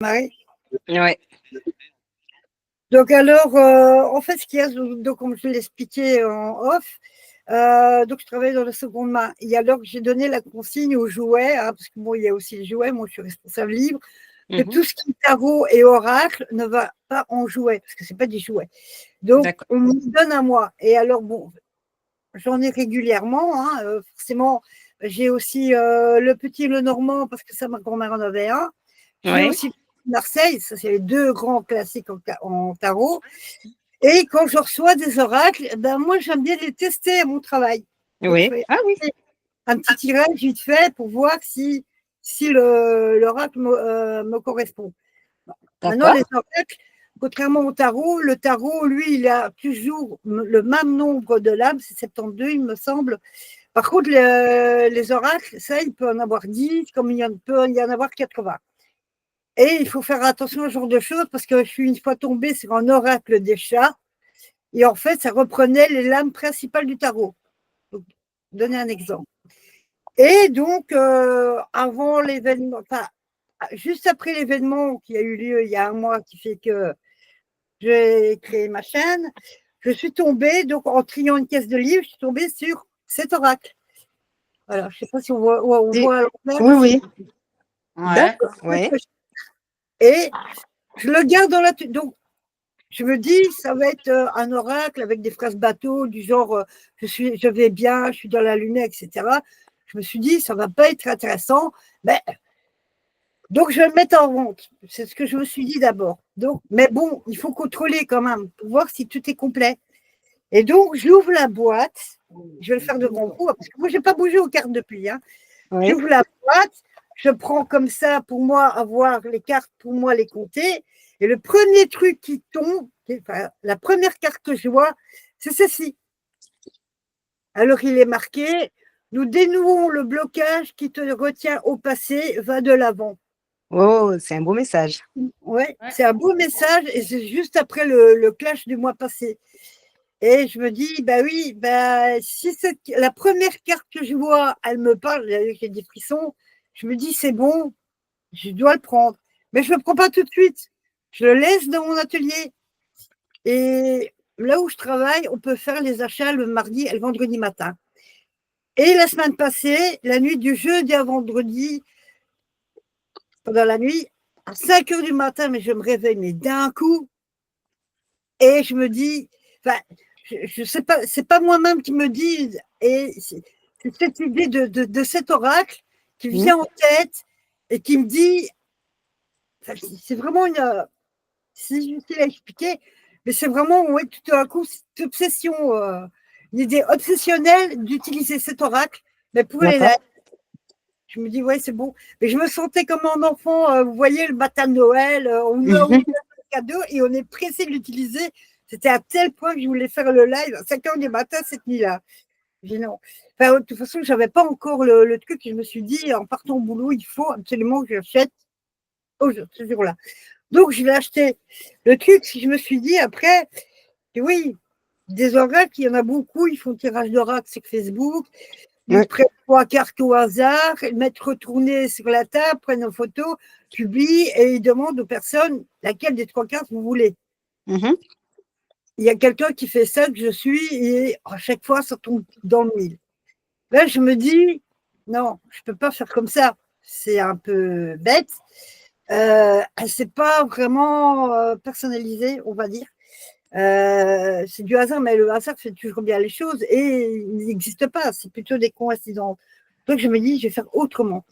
Marie. Ouais. Donc alors, en fait, ce qu'il y a, donc, comme je l'ai expliqué en off, donc je travaille dans la seconde main. Et alors, j'ai donné la consigne aux jouets, hein, parce que bon, il y a aussi les jouets, moi je suis responsable libre, que tout ce qui est tarot et oracle ne va pas en jouets, parce que c'est pas des jouets. Donc, on me donne à moi. Et alors, bon, j'en ai régulièrement, hein, forcément. J'ai aussi le petit et le normand, parce que ça, ma grand-mère en avait un. J'ai aussi Marseille, ça c'est les deux grands classiques en tarot. Et quand je reçois des oracles, ben moi j'aime bien les tester à mon travail. Donc, je fais un petit tirage vite fait pour voir si l'oracle me correspond. Maintenant, les oracles, contrairement au tarot, le tarot, lui, il a toujours le même nombre de lames, c'est 72, il me semble. Par contre, les oracles, ça, il peut en avoir 10, comme il peut y en avoir 80. Et il faut faire attention à ce genre de choses parce que je suis une fois tombée sur un oracle des chats et en fait, ça reprenait les lames principales du tarot. Donc, donner un exemple. Et donc, avant l'événement, enfin, juste après l'événement qui a eu lieu il y a un mois qui fait que j'ai créé ma chaîne, je suis tombée, donc en triant une caisse de livres, je suis tombée sur cet oracle. Voilà, je ne sais pas si on voit à l'envers. Oui. D'accord. Ouais. Et je le garde dans la... Donc, je me dis, ça va être un oracle avec des phrases bateau, du genre je vais bien, je suis dans la lune, etc. Je me suis dit, ça ne va pas être intéressant. Mais, donc, je vais le mettre en vente. C'est ce que je me suis dit d'abord. Mais bon, il faut contrôler quand même pour voir si tout est complet. Et donc, j'ouvre la boîte. Je vais le faire devant vous, parce que moi, je n'ai pas bougé aux cartes depuis. Hein. J'ouvre la boîte, je prends comme ça pour moi avoir les cartes, pour moi les compter. Et le premier truc qui tombe, enfin, la première carte que je vois, c'est celle-ci. Alors, il est marqué « Nous dénouons le blocage qui te retient au passé, va de l'avant ». Oh, c'est un beau message. Ouais, c'est un beau message et c'est juste après le clash du mois passé. Et je me dis, bah oui, bah, si la première carte que je vois, elle me parle, j'ai des frissons, je me dis, c'est bon, je dois le prendre. Mais je ne le prends pas tout de suite. Je le laisse dans mon atelier. Et là où je travaille, on peut faire les achats le mardi et le vendredi matin. Et la semaine passée, la nuit du jeudi à vendredi, pendant la nuit, à 5 heures du matin, mais je me réveille, mais d'un coup, et je me dis, enfin, je sais pas, c'est pas moi-même qui me dis, et c'est cette idée de cet oracle qui vient en tête et qui me dit, enfin, c'est vraiment c'est difficile à expliquer, mais c'est vraiment, ouais, tout à coup, cette obsession, une idée obsessionnelle d'utiliser cet oracle, mais pour les lettres. Je me dis, ouais, c'est bon. Mais je me sentais comme un enfant, vous voyez, le matin de Noël, on a ouvert le cadeau et on est pressé de l'utiliser. C'était à tel point que je voulais faire le live à 5 heures du matin cette nuit-là. J'ai dit non. Enfin, de toute façon, je n'avais pas encore le truc. Je me suis dit, en partant au boulot, il faut absolument que j'achète ce jour-là. Donc, je l'ai acheté. Le truc, je me suis dit après, oui, des oracles, il y en a beaucoup. Ils font tirage d'oracles sur Facebook. Ils prennent 3 cartes au hasard, ils mettent retourner sur la table, prennent une photo, publient et ils demandent aux personnes laquelle des 3 cartes vous voulez. Il y a quelqu'un qui fait ça que je suis et à chaque fois ça tombe dans le mille. Là, je me dis, non, je ne peux pas faire comme ça. C'est un peu bête. C'est pas vraiment personnalisé, on va dire. C'est du hasard, mais le hasard fait toujours bien les choses et il n'existe pas, c'est plutôt des coïncidences. Donc, je me dis, je vais faire autrement.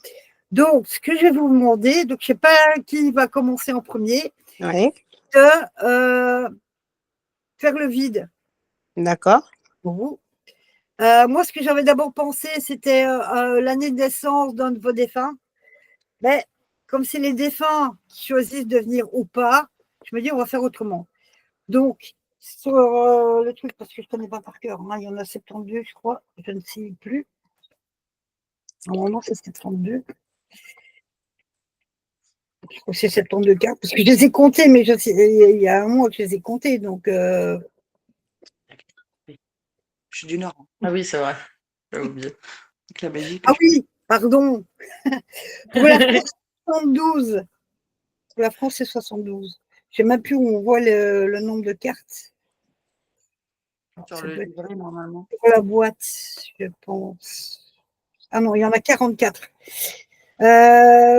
Donc, ce que je vais vous demander, donc je ne sais pas qui va commencer en premier, de faire le vide. D'accord. Pour vous. Moi, ce que j'avais d'abord pensé, c'était l'année de naissance d'un de vos défunts. Mais comme c'est les défunts qui choisissent de venir ou pas, je me dis, on va faire autrement. Donc, sur le truc, parce que je ne connais pas par cœur, hein, il y en a 72, je crois, je ne sais plus. Normalement, c'est 72. Je crois que c'est 72 cartes, parce que je les ai comptés, mais il y a un mois que je les ai comptés, donc... Je suis du Nord. Ah oui, c'est vrai. J'ai oublié. Avec la Belgique. Ah oui, pardon. Pour la France, 72. Pour la France, c'est 72. Je sais même plus où on voit le nombre de cartes. Sur le livret, normalement. Pour la boîte, je pense. Ah non, il y en a 44.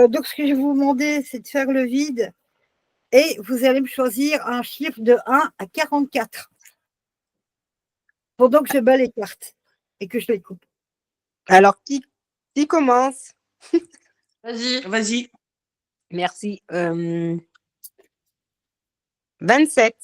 Donc, ce que je vais vous demander, c'est de faire le vide et vous allez me choisir un chiffre de 1 à 44 pendant que je bats les cartes et que je les coupe. Alors, qui commence? Vas-y. Merci. 27.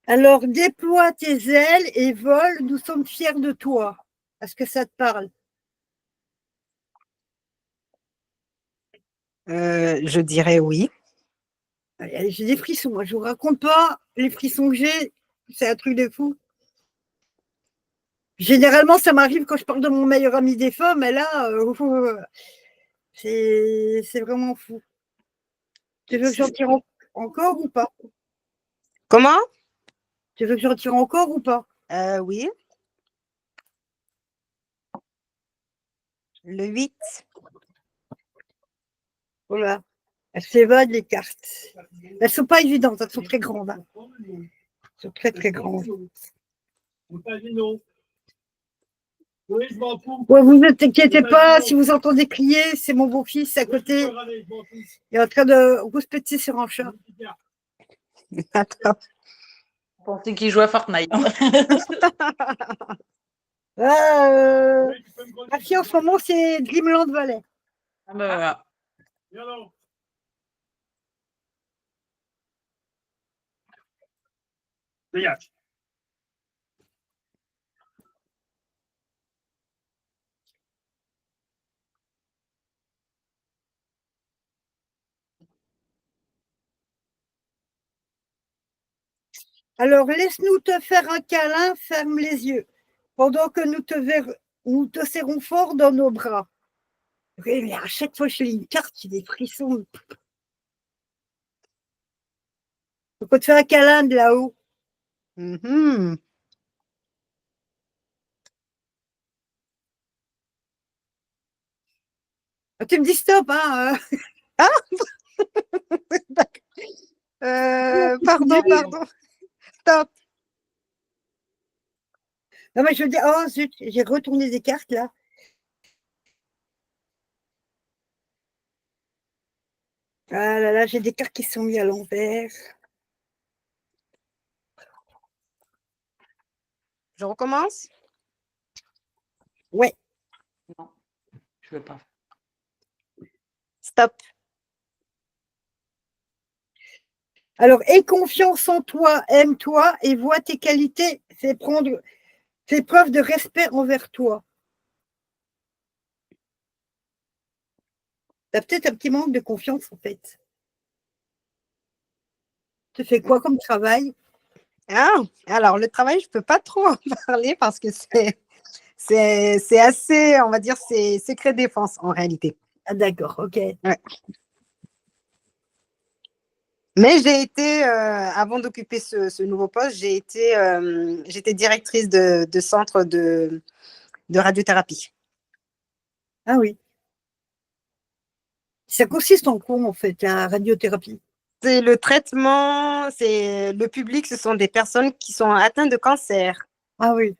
Alors, déploie tes ailes et vole, nous sommes fiers de toi. Est-ce que ça te parle? Je dirais oui. J'ai des frissons, moi. Je vous raconte pas les frissons que j'ai. C'est un truc de fou. Généralement, ça m'arrive quand je parle de mon meilleur ami des femmes, mais là, c'est vraiment fou. Tu veux que j'en tire encore ou pas? Comment? Tu veux que j'en tire encore ou pas? Oui. Le 8. Voilà. Elles s'évadent, les cartes. Elles ne sont pas évidentes, elles sont très grandes. Hein. Elles sont très, très grandes. Ouais, vous ne t'inquiétez pas, si vous entendez crier, c'est mon beau-fils à côté. Il est en train de rouspéter sur un chat. Attends. Je pensais qu'il jouait à Fortnite. Ma fille, en ce moment, c'est Dreamland Valley. Ah bah voilà. Dégage. Alors, laisse-nous te faire un câlin, ferme les yeux, pendant que nous te serrons fort dans nos bras. Oui, mais à chaque fois que je lis une carte, j'ai des frissons. Donc, on te fait un câlin de là-haut. Mm-hmm. Tu me dis stop, hein. Ah pardon. Stop. Non, mais je veux dire, oh zut, j'ai retourné des cartes là. Ah là là, j'ai des cartes qui sont mises à l'envers. Je recommence? Ouais. Non, je veux pas. Stop. Alors, aie confiance en toi, aime-toi et vois tes qualités. Fais preuve de respect envers toi. Tu as peut-être un petit manque de confiance en fait. Tu fais quoi comme travail? Ah, alors le travail, je ne peux pas trop en parler parce que c'est assez, on va dire, c'est secret défense en réalité. Ah, d'accord, ok. Ouais. Mais j'ai été, avant d'occuper ce nouveau poste, j'étais directrice de centre de radiothérapie. Ah oui. Ça consiste en quoi en fait, la radiothérapie? C'est le traitement, c'est le public, ce sont des personnes qui sont atteintes de cancer. Ah oui.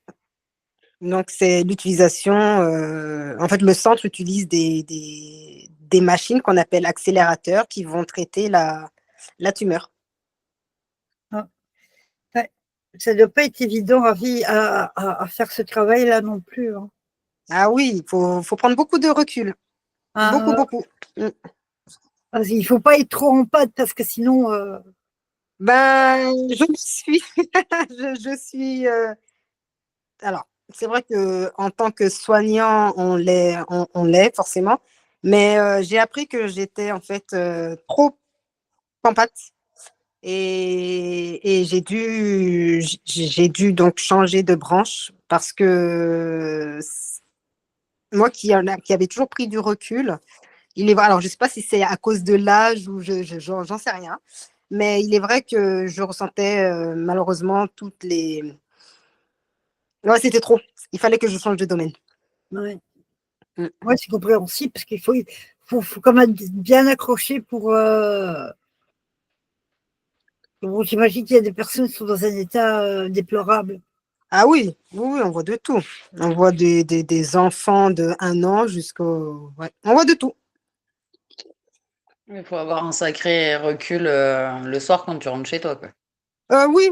Donc, c'est l'utilisation, en fait, le centre utilise des machines qu'on appelle accélérateurs qui vont traiter la tumeur. Ah. Ouais. Ça ne doit pas être évident à faire ce travail-là non plus. Hein. Ah oui, il faut prendre beaucoup de recul. Ah, Beaucoup. il ne faut pas être trop en pâte parce que sinon. Ben, je le suis. je suis. Alors, c'est vrai qu'en tant que soignant, on l'est forcément. Mais j'ai appris que j'étais en fait trop en pâte. Et j'ai dû donc changer de branche parce que moi qui avait toujours pris du recul, il est vrai, alors je sais pas si c'est à cause de l'âge ou j'en sais rien, mais il est vrai que je ressentais malheureusement toutes les. Ouais, c'était trop. Il fallait que je change de domaine. Ouais. Mm. Ouais, c'est compréhensible parce qu'il faut quand même être bien accroché pour. Bon, j'imagine qu'il y a des personnes qui sont dans un état déplorable. Ah oui, oui, oui, on voit de tout. On voit des enfants de 1 an jusqu'au. Ouais, on voit de tout. Il faut avoir un sacré recul le soir quand tu rentres chez toi, quoi. Oui,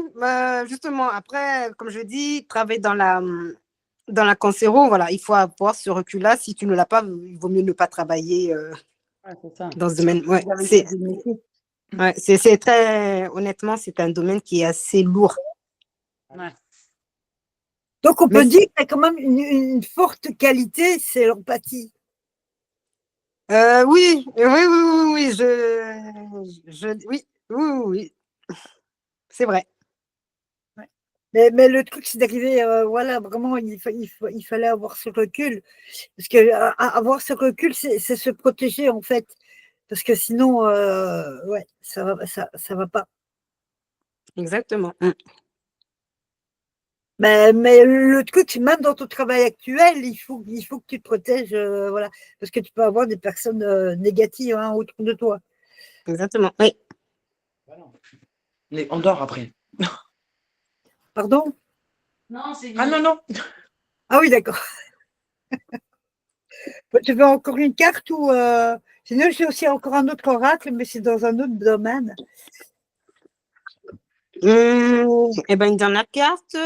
justement, après, comme je dis, travailler dans la cancéro, voilà, il faut avoir ce recul-là. Si tu ne l'as pas, il vaut mieux ne pas travailler Ouais, c'est ça. dans ce domaine. Ouais, Vous avez fait des métiers. c'est très, honnêtement, c'est un domaine qui est assez lourd. Ouais. Donc, on Mais peut dire qu'il y a quand même une forte qualité, c'est l'empathie. oui, oui, oui, oui, oui, oui, oui, oui, c'est vrai. Mais le truc, c'est d'arriver, voilà, vraiment, il fallait avoir ce recul. Parce que avoir ce recul, c'est se protéger, en fait. Parce que sinon, ouais, ça va pas. Exactement. Mais le truc, même dans ton travail actuel, il faut que tu te protèges, voilà. Parce que tu peux avoir des personnes négatives hein, autour de toi. Exactement. Oui. On dort après. Pardon? Non, c'est Ah non, non. Ah oui, d'accord. Tu veux encore une carte ou sinon j'ai aussi encore un autre oracle, mais c'est dans un autre domaine. Eh ben, une dernière carte.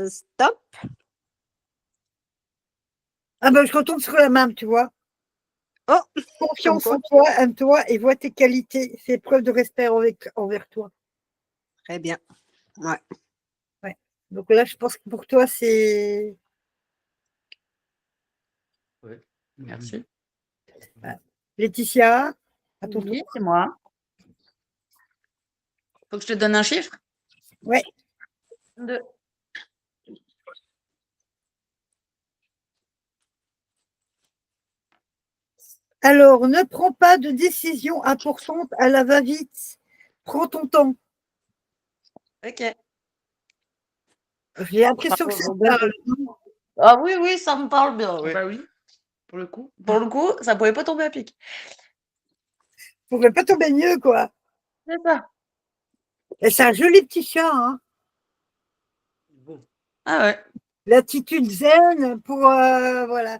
Stop. Ah ben je retourne sur la même, tu vois. Oh, comme Confiance quoi. en toi, aime-toi et vois tes qualités. Fais preuve de respect envers toi. Très bien. Ouais. Ouais. Donc là, je pense que pour toi, c'est. Ouais. Merci. Laetitia, à ton tour. Oui, c'est moi. Faut que je te donne un chiffre? Ouais. 2. Alors, ne prends pas de décision importante à la va-vite. Prends ton temps. Ok. J'ai l'impression que ça te parle. Ah oui, oui, ça me parle bien. Oui. Bah oui, pour le coup. Pour le coup, ça pouvait pas tomber à pic. Pourrait pas tomber mieux, quoi. C'est ça. Et c'est un joli petit chat, hein. Bon. Ah ouais. L'attitude zen pour voilà.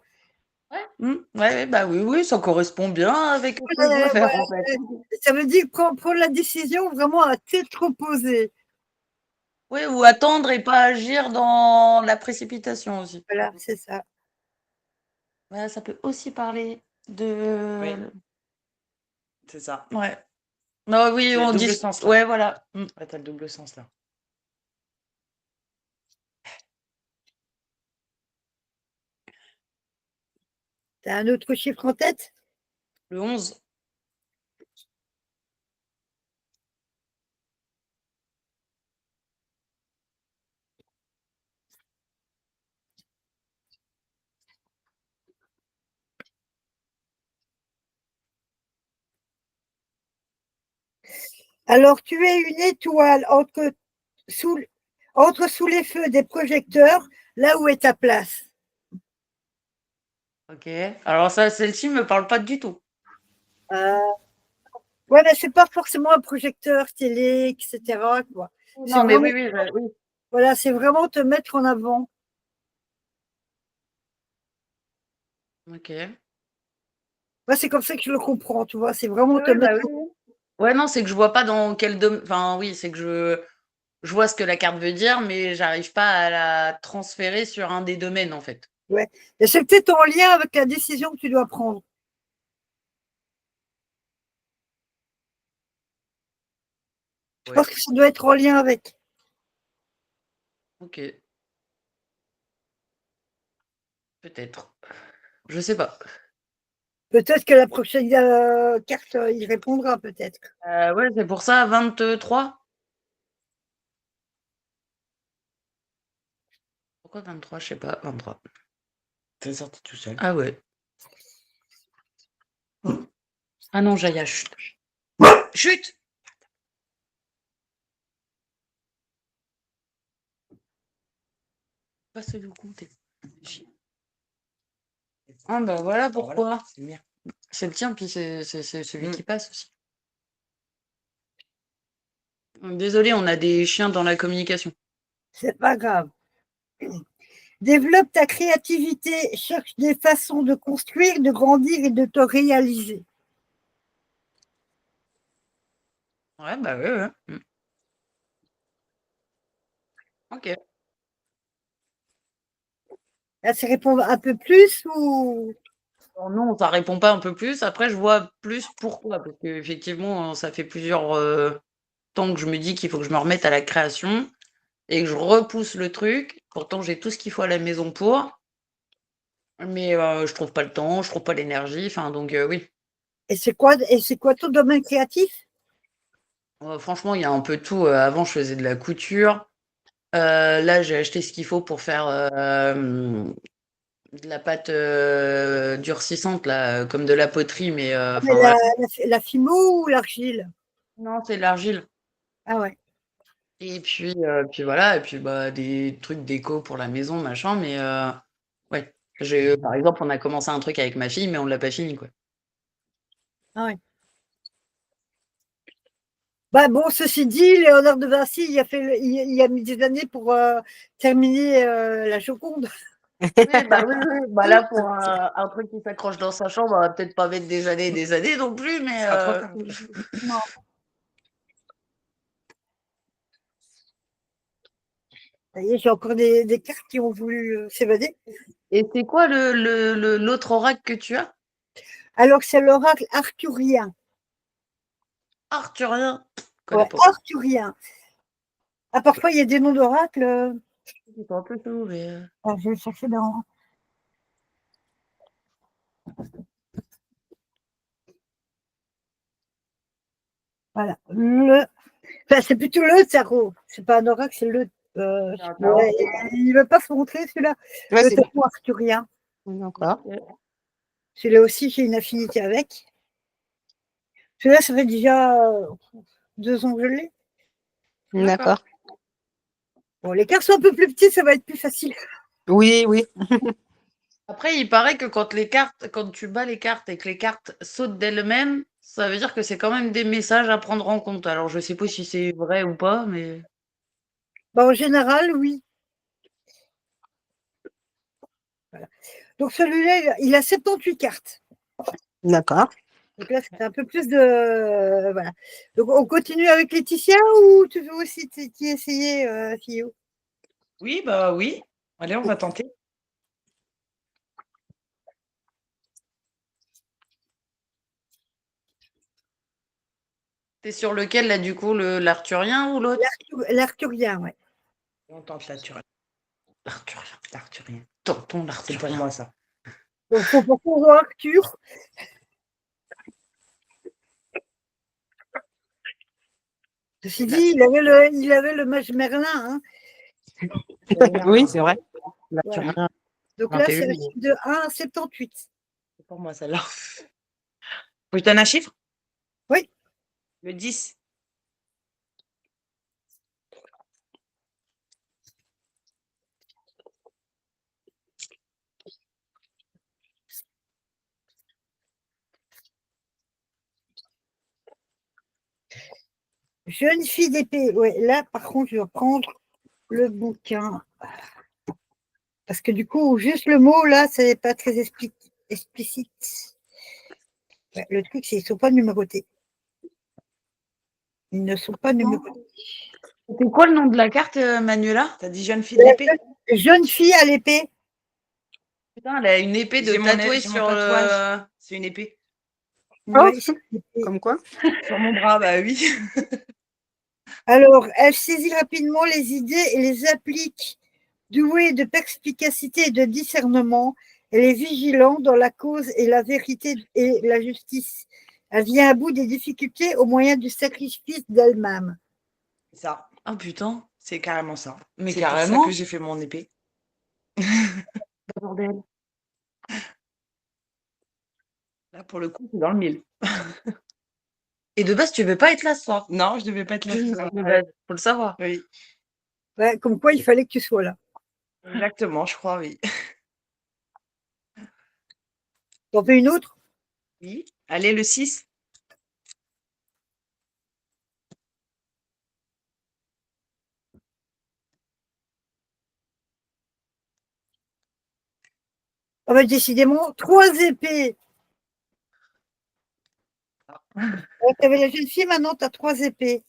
Ouais. Ouais, bah oui, oui, ça correspond bien avec ce que je veux Ouais, faire en fait. ouais. Ça veut dire prendre la décision vraiment à tête reposée. Oui, ou attendre et pas agir dans la précipitation aussi. Voilà, c'est ça. Ouais, ça peut aussi parler de. Oui. C'est ça. Ouais. Non, oui, C'est on double dit. sens là. Ouais, voilà. Ouais, t'as le double sens là. T'as un autre chiffre en tête? Le 11. Alors, tu es une étoile sous les feux des projecteurs, là où est ta place. Ok. Alors ça, celle-ci me parle pas du tout. Euh, ouais, mais c'est pas forcément un projecteur télé, etc. Quoi. C'est Non, mais vraiment, oui, oui, oui. voilà, c'est vraiment te mettre en avant. Ok. Moi, c'est comme ça que je le comprends, tu vois. C'est vraiment Oui, te oui, bah mettre. oui. Ouais, non, c'est que je vois pas dans quel domaine. Enfin, oui, c'est que je vois ce que la carte veut dire, mais j'arrive pas à la transférer sur un des domaines en fait. Ouais. Et c'est peut-être en lien avec la décision que tu dois prendre. Je Ouais. pense que ça doit être en lien avec. Ok. Peut-être. Je sais pas. Peut-être que la prochaine carte y répondra, peut-être. Ouais, c'est pour ça, 23. Pourquoi 23? Je sais pas, 23. C'est sorti tout seul. Ah ouais. Ah non, Jaya, chut. Chut! Pas celui où compter. Ah bah voilà pourquoi. C'est le mien. C'est le tien, puis c'est celui Mm. qui passe aussi. Désolé, on a des chiens dans la communication. C'est pas grave. Développe ta créativité, cherche des façons de construire, de grandir et de te réaliser. Ouais, bah ouais. Ok. Là, c'est répondre un peu plus ou Alors non, ça répond pas un peu plus. Après, je vois plus pourquoi. Parce qu'effectivement, ça fait plusieurs temps que je me dis qu'il faut que je me remette à la création et que je repousse le truc. Pourtant, j'ai tout ce qu'il faut à la maison pour. Mais je trouve pas le temps, je trouve pas l'énergie. Enfin, donc oui. et c'est quoi ton domaine créatif? Franchement, il y a un peu tout. Avant, je faisais de la couture. Là, j'ai acheté ce qu'il faut pour faire de la pâte durcissante, là, comme de la poterie, mais Mais enfin voilà. la fimo ou l'argile? Non, c'est de l'argile. Ah ouais. Et puis voilà, et puis bah, des trucs déco pour la maison, machin, mais ouais. Par exemple, on a commencé un truc avec ma fille, mais on l'a pas fini, quoi. Ah ouais. Bah bon, ceci dit, Léonard de Vinci, il a mis des années pour terminer la Joconde. Oui. Bah là, pour un truc qui s'accroche dans sa chambre, on va peut-être pas mettre des années et des années non plus, mais Ah, trop tard. Non. Ça y est, j'ai encore des cartes qui ont voulu s'évader. Et c'est quoi l'autre oracle que tu as? Alors, c'est l'oracle arthurien. Arthurien. Je connais Ouais, pas. arthurien. Ah, parfois, il y a des noms d'oracles. C'est un peu chelou, mais Je vais le chercher dans. Voilà. Enfin, c'est plutôt le tarot. C'est pas un oracle, c'est le. Ouais, il ne veut pas se montrer celui-là. Ouais, Le c'est tarot arthurien. d'accord. Celui-là aussi, j'ai une affinité avec. Celui-là, ça fait déjà 2 ans que je l'ai. D'accord. Bon, les cartes sont un peu plus petites, ça va être plus facile. Oui. Après, il paraît que quand tu bats les cartes et que les cartes sautent d'elles-mêmes, ça veut dire que c'est quand même des messages à prendre en compte. Alors, je sais pas si c'est vrai ou pas, mais Bah, en général, oui. Voilà. Donc celui-là, il a 78 cartes. D'accord. Donc là, c'est un peu plus de. Voilà. Donc on continue avec Laetitia ou tu veux aussi t'y essayer, Fio? Oui, bah oui. Allez, on va tenter. t'es sur lequel, là, du coup, l'arthurien ou l'autre? L'Arthurien, ouais. On tente l'arthurien. L'arthurien. Tonton C'est pour l'arthurien. moi, ça. Donc faut pas qu'on voit Arthur. Ceci dit, il avait le mage Merlin. Hein. Oui, c'est vrai. L'arthurien. Donc là, c'est 21, un chiffre de 1 à 78. C'est pour moi, celle-là. Je donne un chiffre? Oui. Le 10. Jeune fille d'épée. Ouais, là, par contre, je vais prendre le bouquin. Parce que du coup, juste le mot, là, c'est pas très explicite. Ouais, le truc, c'est qu'ils ne sont pas numérotés. Ils ne sont pas numérotés. C'était quoi le nom de la carte, Manuela? T'as dit jeune fille de l'épée? Jeune fille à l'épée. Putain, elle a une épée de J'ai mon tatouée j'ai mon sur tatouage. C'est une épée. Oui. Comme quoi? Sur mon bras, bah oui. Alors, elle saisit rapidement les idées et les applique. Douée de perspicacité et de discernement, elle est vigilante dans la cause et la vérité et la justice. Elle vient à bout des difficultés au moyen du sacrifice d'elle-même. C'est ça. Oh putain. C'est carrément ça. Mais C'est pour ça carrément. que j'ai fait mon épée. Bordel. Là, pour le coup, c'est dans le mille. Et de base, tu veux pas être là ce soir. Non, je devais pas être là ce soir. De base, faut le savoir. Oui, Ouais, comme quoi, il fallait que tu sois là. exactement, je crois, oui. T'en fais une autre? Oui. Allez, le 6. Ah bah, décidément, 3 épées. Tu avais la jeune fille, maintenant, tu as 3 épées.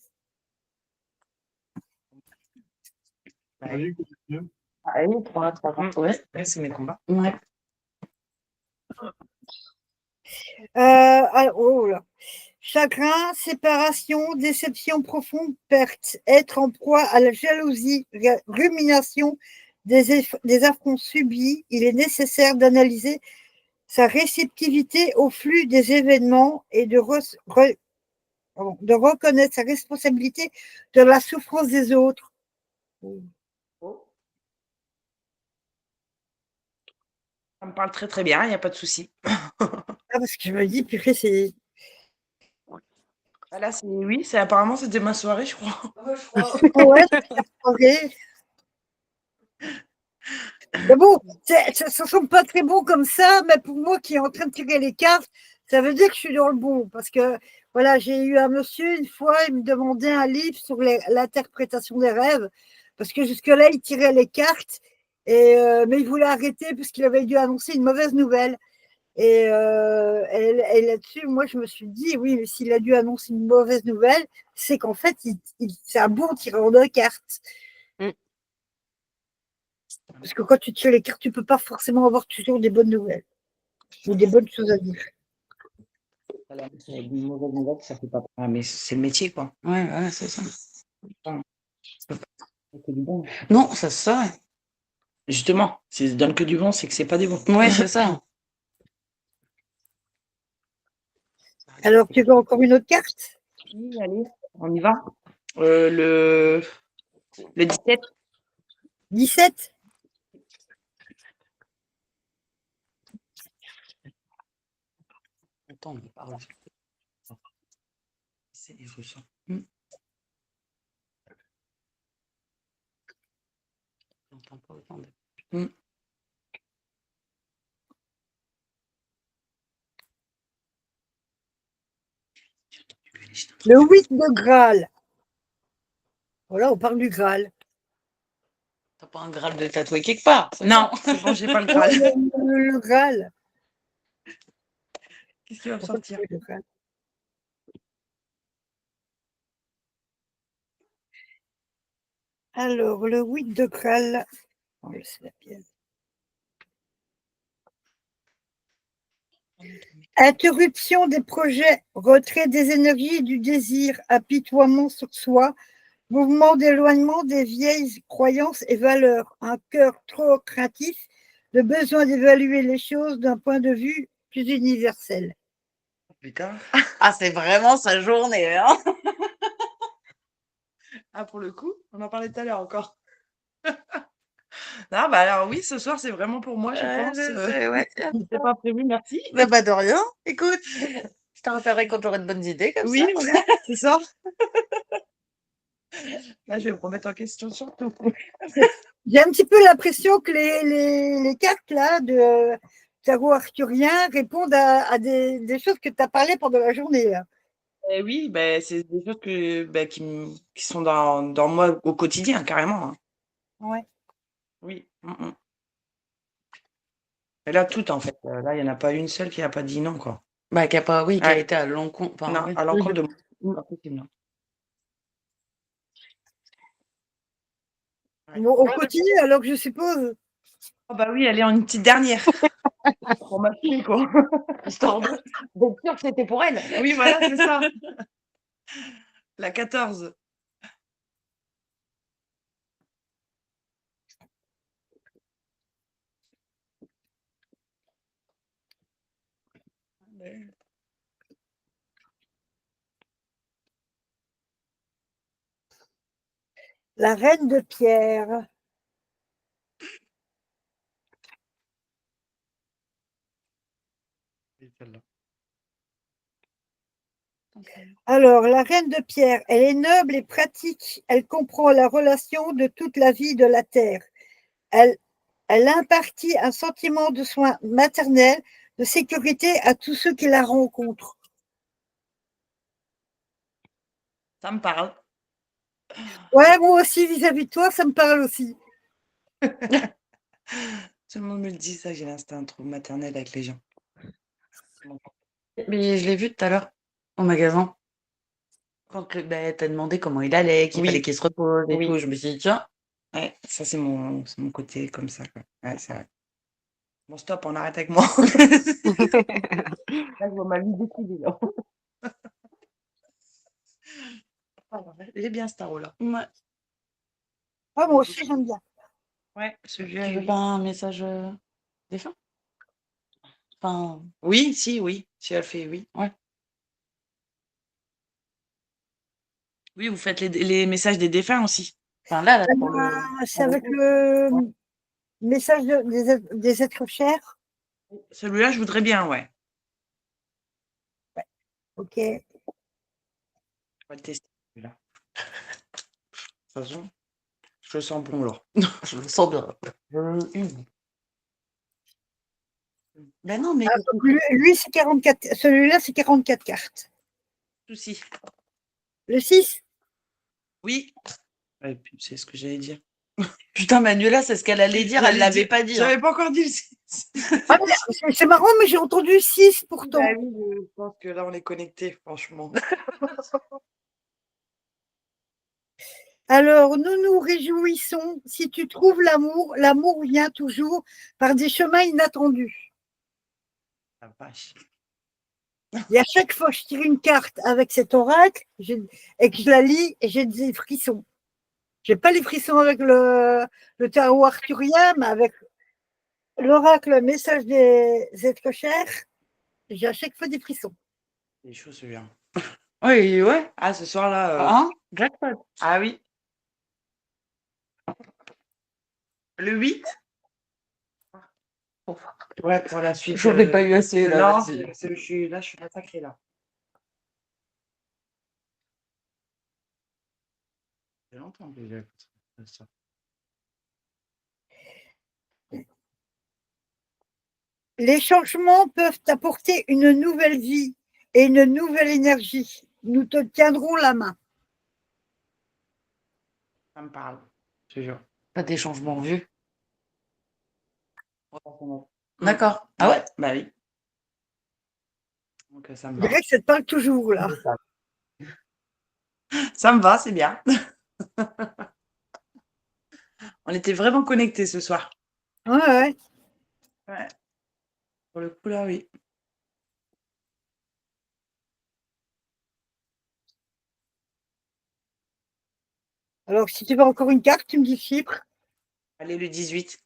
Allez, continue. Allez, 3, 3, ouais. Ouais, c'est mes combats. Ouais. Oh là. Chagrin, séparation, déception profonde, perte, être en proie à la jalousie, rumination des affronts subis, il est nécessaire d'analyser sa réceptivité au flux des événements et de reconnaître sa responsabilité de la souffrance des autres. Ça me parle très très bien, il n'y a pas de souci. Ah, parce que je me dis, purée, c'est. Ah, là, oui, apparemment c'était ma soirée, je crois. Ouais, c'est mais bon, ça ne semble pas très bon comme ça, mais pour moi qui est en train de tirer les cartes, ça veut dire que je suis dans le bon. Parce que voilà, j'ai eu un monsieur une fois, il me demandait un livre sur l'interprétation des rêves, parce que jusque-là, il tirait les cartes, mais il voulait arrêter parce qu'il avait dû annoncer une mauvaise nouvelle. Et là-dessus, moi, je me suis dit, oui, mais s'il a dû annoncer une mauvaise nouvelle, c'est qu'en fait, c'est un bon tireur de cartes. Mm. Parce que quand tu tires les cartes, tu ne peux pas forcément avoir toujours des bonnes nouvelles ou des bonnes choses à dire. Voilà, c'est une mauvaise nouvelle, ça fait pas. Ah, mais c'est le métier, quoi. Ouais, c'est ça. C'est que du bon. Non, ça se saurait. Justement, si ça donne que du bon, c'est que c'est pas des bons. Ouais, c'est ça. Alors, tu veux encore une autre carte? Oui, allez, on y va. Le 17. 17? Attends, on parle. C'est les ressens. J'entends pas autant de. Le 8 de Graal. Voilà, on parle du Graal. T'as pas un Graal de tatouer quelque part? Non, c'est bon, j'ai pas le Non, Graal. le Graal. Qu'est-ce qui va me sortir? Le Graal. Alors, le 8 de Graal. Oh, c'est la pièce. Interruption des projets, retrait des énergies et du désir, apitoiement sur soi, mouvement d'éloignement des vieilles croyances et valeurs, un cœur trop craintif, le besoin d'évaluer les choses d'un point de vue plus universel. Putain. Ah, c'est vraiment sa journée, hein? Ah, pour le coup, on en parlait tout à l'heure encore. Non, bah alors oui, ce soir, c'est vraiment pour moi, je pense. Ouais. C'était pas prévu, merci. Bah, de rien. Écoute, je te rappellerai quand j'aurai de bonnes idées comme Oui, ça. voilà, c'est ça. Là, je vais me remettre en question surtout. J'ai un petit peu l'impression que les cartes là de tarot arthurien répondent à des choses que tu as parlé pendant la journée. Là. Et oui, bah, c'est des choses qui sont dans moi au quotidien, carrément. Hein. Ouais. Oui. Et là, tout, en fait. Là, il n'y en a pas une seule qui n'a pas dit non, quoi. Bah, qui a pas, oui, qui a Ouais. été à l'encontre. Enfin, Non, ouais. à l'encontre de moi. Pas possible, non. Ouais. Bon, on continue alors que je suppose. Oh, bah oui, allez, une petite dernière. Pour ma fille, quoi. Histoire d'être sûr que c'était pour elle. Oui, voilà, c'est ça. La 14. La reine de pierre. Et celle-là. Alors, la reine de pierre, elle est noble et pratique. Elle comprend la relation de toute la vie de la terre. Elle, elle impartit un sentiment de soin maternel, de sécurité à tous ceux qui la rencontrent. Ça me parle. Ouais, moi aussi, vis-à-vis de toi, ça me parle aussi. Tout le monde me le dit, ça, j'ai l'instinct trop maternel avec les gens. Mais je l'ai vu tout à l'heure au magasin. Quand tu as demandé comment il allait, qu'il Oui. fallait qu'il se repose et Oui. tout, je me suis dit, tiens, Ouais, ça, c'est mon côté comme ça, quoi. Ouais, c'est vrai. Bon, stop, on arrête avec moi. Là, je vois ma vie défiler, là. Il est bien, ce tarot-là. ouais, Ah, moi aussi, j'aime bien. Ouais, celui-là, tu veux oui. pas un message défunt? Enfin, Oui, si, elle fait oui. ouais. Oui, vous faites les messages des défunts aussi. Enfin, là, pour le. C'est avec le message des êtres chers. Celui-là, je voudrais bien, ouais. Ok. On va le tester, celui-là. De toute façon, je le sens bon, là. Je le sens bien. Ben non, mais. Ah, donc lui, c'est 44. Celui-là, c'est 44 cartes. Souci. Le 6? Oui. Ouais, puis c'est ce que j'allais dire. Putain, Manuela, c'est ce qu'elle allait dire, elle l'avait pas dit. J'avais pas encore dit le 6. Ah, c'est marrant, mais j'ai entendu 6 pourtant. Bah oui, je pense que là, on est connectés, franchement. Alors, nous nous réjouissons. Si tu trouves l'amour, l'amour vient toujours par des chemins inattendus. La vache. Et à chaque fois que je tire une carte avec cet oracle et que je la lis, j'ai des frissons. J'ai pas les frissons avec le tarot arthurien, mais avec l'oracle, message des êtres chers, j'ai à chaque fois des frissons. C'est chaud, celui-là. Oui, ouais. Ah, ce soir-là. Hein? Jackpot. Ah oui. Le 8? Ouais, pour la suite. J'en ai pas eu assez, là. Non, vas-y. je suis attaquée, là. Ça fait longtemps que j'ai fait ça. Les changements peuvent apporter une nouvelle vie et une nouvelle énergie. Nous te tiendrons la main. Ça me parle, je te jure. Pas des changements vus. Mm. D'accord. Ah ouais? Bah oui. Donc ça me Je va. dirais que ça te parle toujours, là. Ça me va, c'est bien. On était vraiment connectés ce soir. Ouais. Ouais. Pour le coup, là, oui. Alors, si tu veux encore une carte, tu me dis chiffre. Allez, le 18.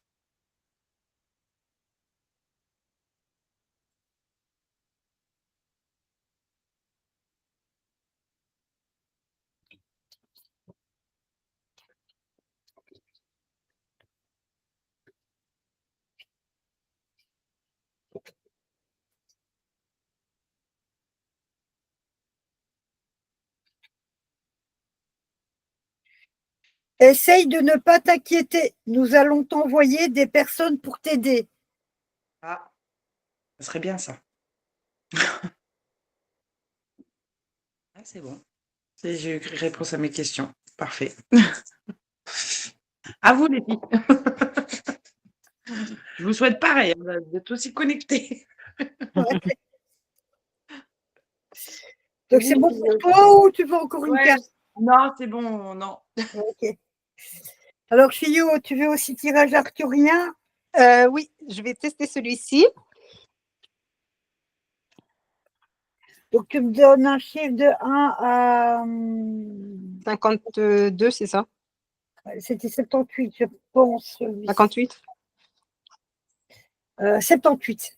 Essaye de ne pas t'inquiéter. Nous allons t'envoyer des personnes pour t'aider. Ah, ça serait bien ça. Ah, c'est bon. J'ai eu réponse à mes questions. Parfait. À vous, les filles. Je vous souhaite pareil, hein, d'être aussi connectés. Ouais. Donc, c'est bon pour toi ou tu veux encore une carte? Non, c'est bon, non. Ok. Alors, Chio, tu veux aussi tirage arthurien? Oui, je vais tester celui-ci. Donc, tu me donnes un chiffre de 1 à. 52, c'est ça? C'était 78, je pense. 58? 78.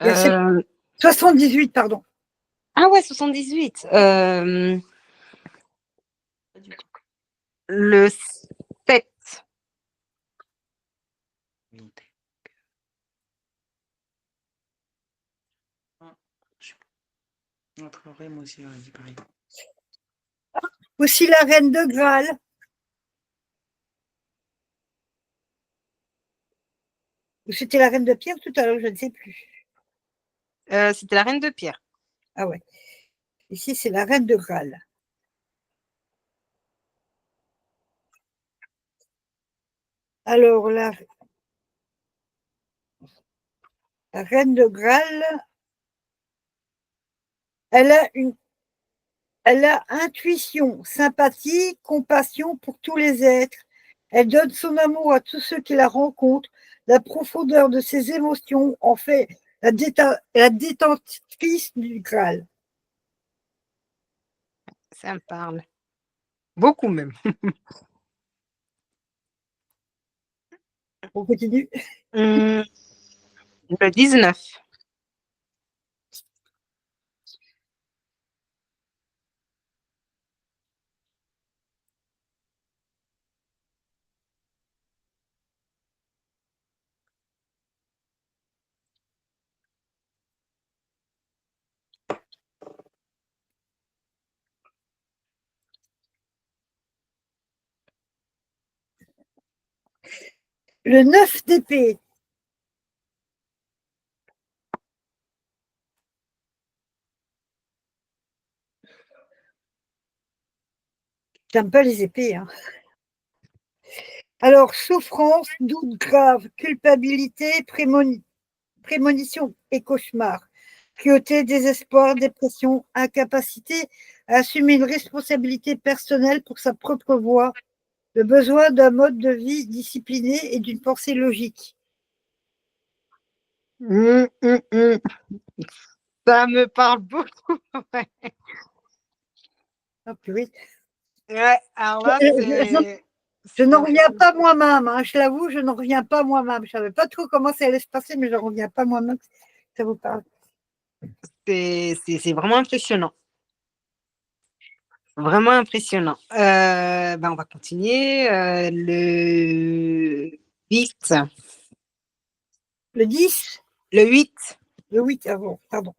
Euh, 78, pardon. Ah ouais, 78. Le 7. Notre moi aussi, j'aurais dit pareil. Aussi la reine de Graal. Ou c'était la reine de pierre tout à l'heure, je ne sais plus. C'était la reine de pierre. Ah ouais. Ici, c'est la reine de Graal. Alors, la reine de Graal, elle a intuition, sympathie, compassion pour tous les êtres. Elle donne son amour à tous ceux qui la rencontrent. La profondeur de ses émotions en fait la détentrice du Graal. Ça me parle. Beaucoup même. On continue. Le 19. Le 9 d'épée. J'aime pas les épées. Hein. Alors, souffrance, doute grave, culpabilité, prémonition et cauchemar. Cruauté, désespoir, dépression, incapacité à assumer une responsabilité personnelle pour sa propre voie, le besoin d'un mode de vie discipliné et d'une pensée logique. Ça me parle beaucoup. Ah, purée. Ouais, alors là, Je n'en reviens pas moi-même, hein, je l'avoue, je n'en reviens pas moi-même. Je ne savais pas trop comment ça allait se passer, mais je n'en reviens pas moi-même. Ça vous parle. c'est vraiment impressionnant. Vraiment impressionnant. On va continuer. Le 8. Le 10, Le 8. le 8, ah bon, pardon.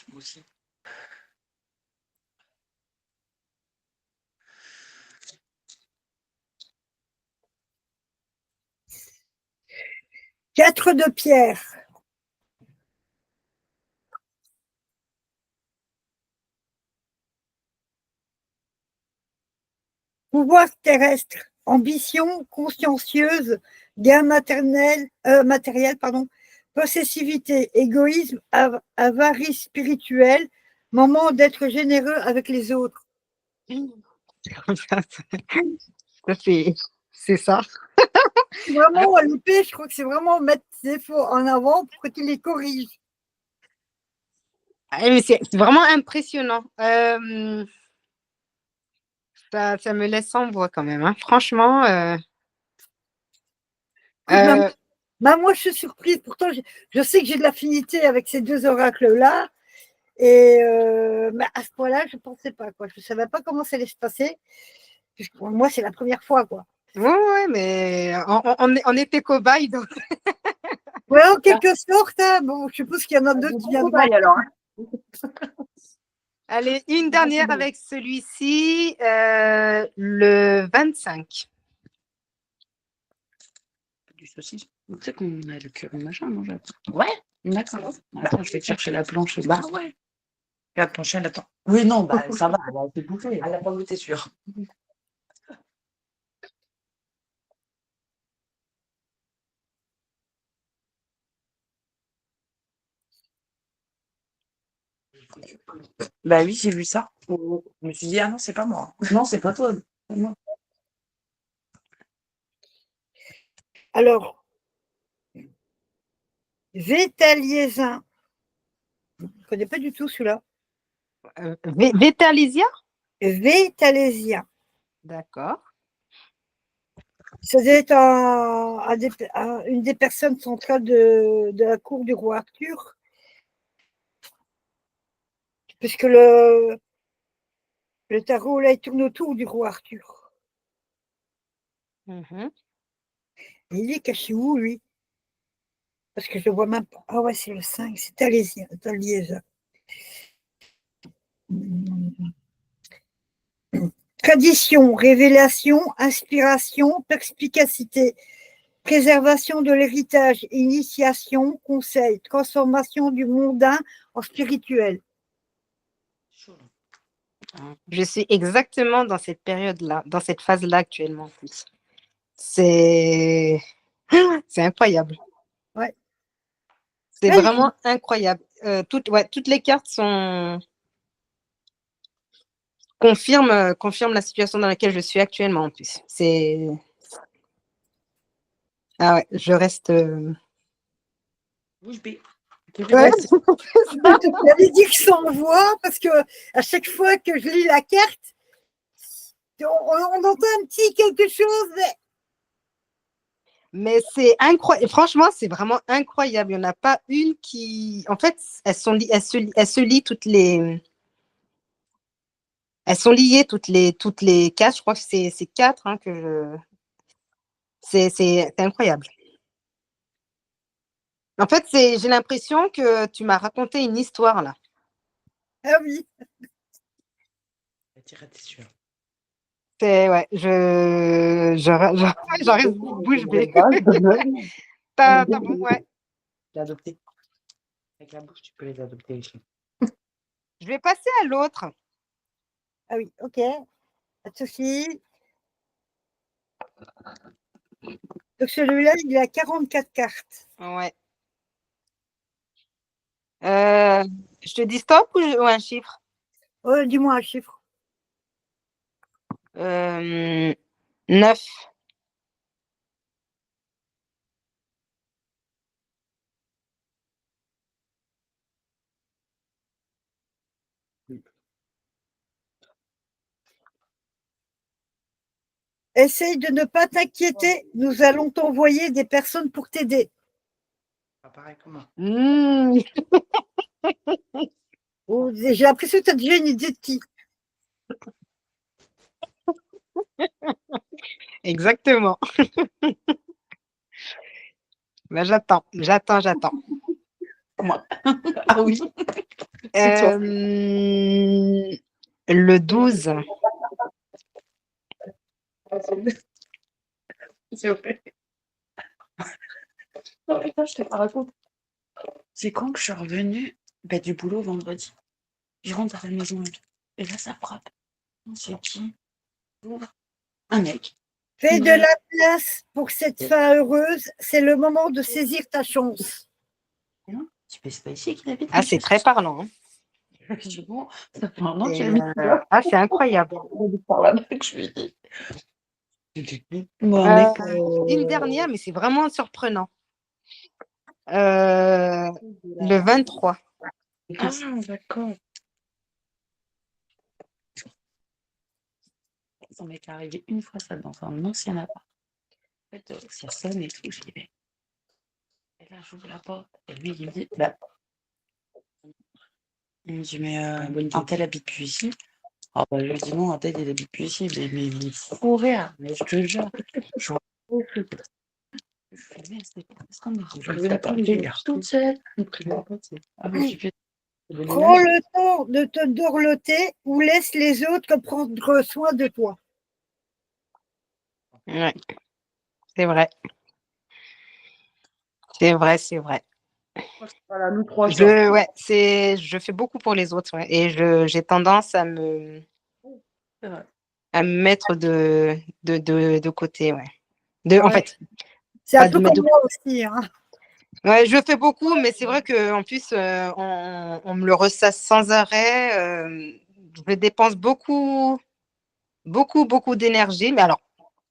Moi aussi. Quatre de pierre. Pouvoir terrestre, ambition consciencieuse, gain matériel, possessivité, égoïsme, avarice spirituelle, moment d'être généreux avec les autres. C'est ça. Vraiment, à l'épée, je crois que c'est vraiment mettre ses défauts en avant pour que tu les corriges. Mais c'est vraiment impressionnant. Ça me laisse sans voix quand même. Hein. Franchement. Écoute, moi, je suis surprise. Pourtant, je sais que j'ai de l'affinité avec ces deux oracles-là. Et à ce point-là, je ne pensais pas. Quoi. Je ne savais pas comment ça allait se passer. Pour moi, c'est la première fois. Quoi. Oui, mais on était cobayes. Donc... Ouais, en quelque sorte. Hein. Bon, je suppose qu'il y en a d'autres qui viendront. Alors. Allez, une dernière avec celui-ci, le 25. Du saucisse. Tu sais qu'on a le curry machin, non? Ouais, d'accord. Attends, je vais te chercher la planche. Bah ouais. Regarde, ton chien, elle attend. Oui, non, bah ça va, elle a été bouffée. Elle n'a pas goûté sûr. Bah oui, j'ai vu ça. Je me suis dit, ah non, c'est pas moi. Non, c'est pas toi. C'est moi. Alors, Vétaliésin. Je ne connais pas du tout celui-là. Vétalésia? Vétalésien. D'accord. Ça devait être une des personnes centrales de la cour du roi Arthur. Puisque le tarot, là, il tourne autour du roi Arthur. Mm-hmm. Et il est caché où, lui? parce que je ne vois même pas. Ah ouais, c'est le 5, c'est Taliesin. Tradition, révélation, inspiration, perspicacité, préservation de l'héritage, initiation, conseil, transformation du mondain en spirituel. Je suis exactement dans cette période-là, dans cette phase-là actuellement en plus. C'est incroyable. Ouais. C'est Ouais, vraiment incroyable. Toutes les cartes confirment la situation dans laquelle je suis actuellement en plus. Ah ouais, je reste. Bouche bée. Ouais. J'avais dit que je s'envoie parce que à chaque fois que je lis la carte, on entend un petit quelque chose. Mais c'est incroyable. Franchement, c'est vraiment incroyable. Il n'y en a pas une qui. En fait, elles se lient toutes les. Elles sont liées toutes les quatre. Je crois que c'est quatre hein, que je. C'est incroyable. En fait, j'ai l'impression que tu m'as raconté une histoire là. Ah oui. Ouais, j'en reste bouche bée. T'as bon, ouais. L'adopter. Avec la bouche, tu peux les adopter aussi. Je vais passer à l'autre. Ah oui, ok. Pas de souci. Donc celui-là, il a 44 cartes. Ouais. Je te dis stop ou un chiffre? Dis-moi un chiffre. 9. Essaye de ne pas t'inquiéter. Nous allons t'envoyer des personnes pour t'aider. Pas pareil que moi. Oh, j'ai l'impression que tu as déjà une idée de qui. Exactement. Ben, j'attends. Moi. Ah oui. Le 12. C'est vrai. Oh putain, je te raconte. C'est quand que je suis revenue du boulot vendredi. Je rentre à la maison et là, ça frappe. C'est qui? Un mec. Fais de la place pour cette fin heureuse. C'est le moment de saisir ta chance. C'est pas ici qu'il habite. Ah, c'est très parlant. Hein. Bon, ça fait un an qu'il habite là. Ah, c'est incroyable. Par là que je lui dis. Une dernière, mais c'est vraiment surprenant. Le 23. Ah, d'accord. Son mec est arrivé une fois ça dans un ancien appart. En fait, ça sonne et tout, j'y vais. Et là, j'ouvre la porte. Et lui, il me dit, mais un tel habite plus ici. Alors, je lui dis non, un tel, il habite plus ici. Mais il faut rire. Mais je te jure. Je fais, mais c'est pas ça. Je vais la parler toute seule. Prends le temps de te dorloter ou laisse les autres prendre soin de toi. Ouais, c'est vrai. C'est vrai. Voilà, nous trois. Je fais beaucoup pour les autres ouais, et j'ai tendance à me mettre de côté. Ouais. En fait, c'est un peu comme moi aussi. Hein. Ouais, je fais beaucoup, mais c'est vrai qu'en plus, on me le ressasse sans arrêt. Je dépense beaucoup d'énergie. Mais alors,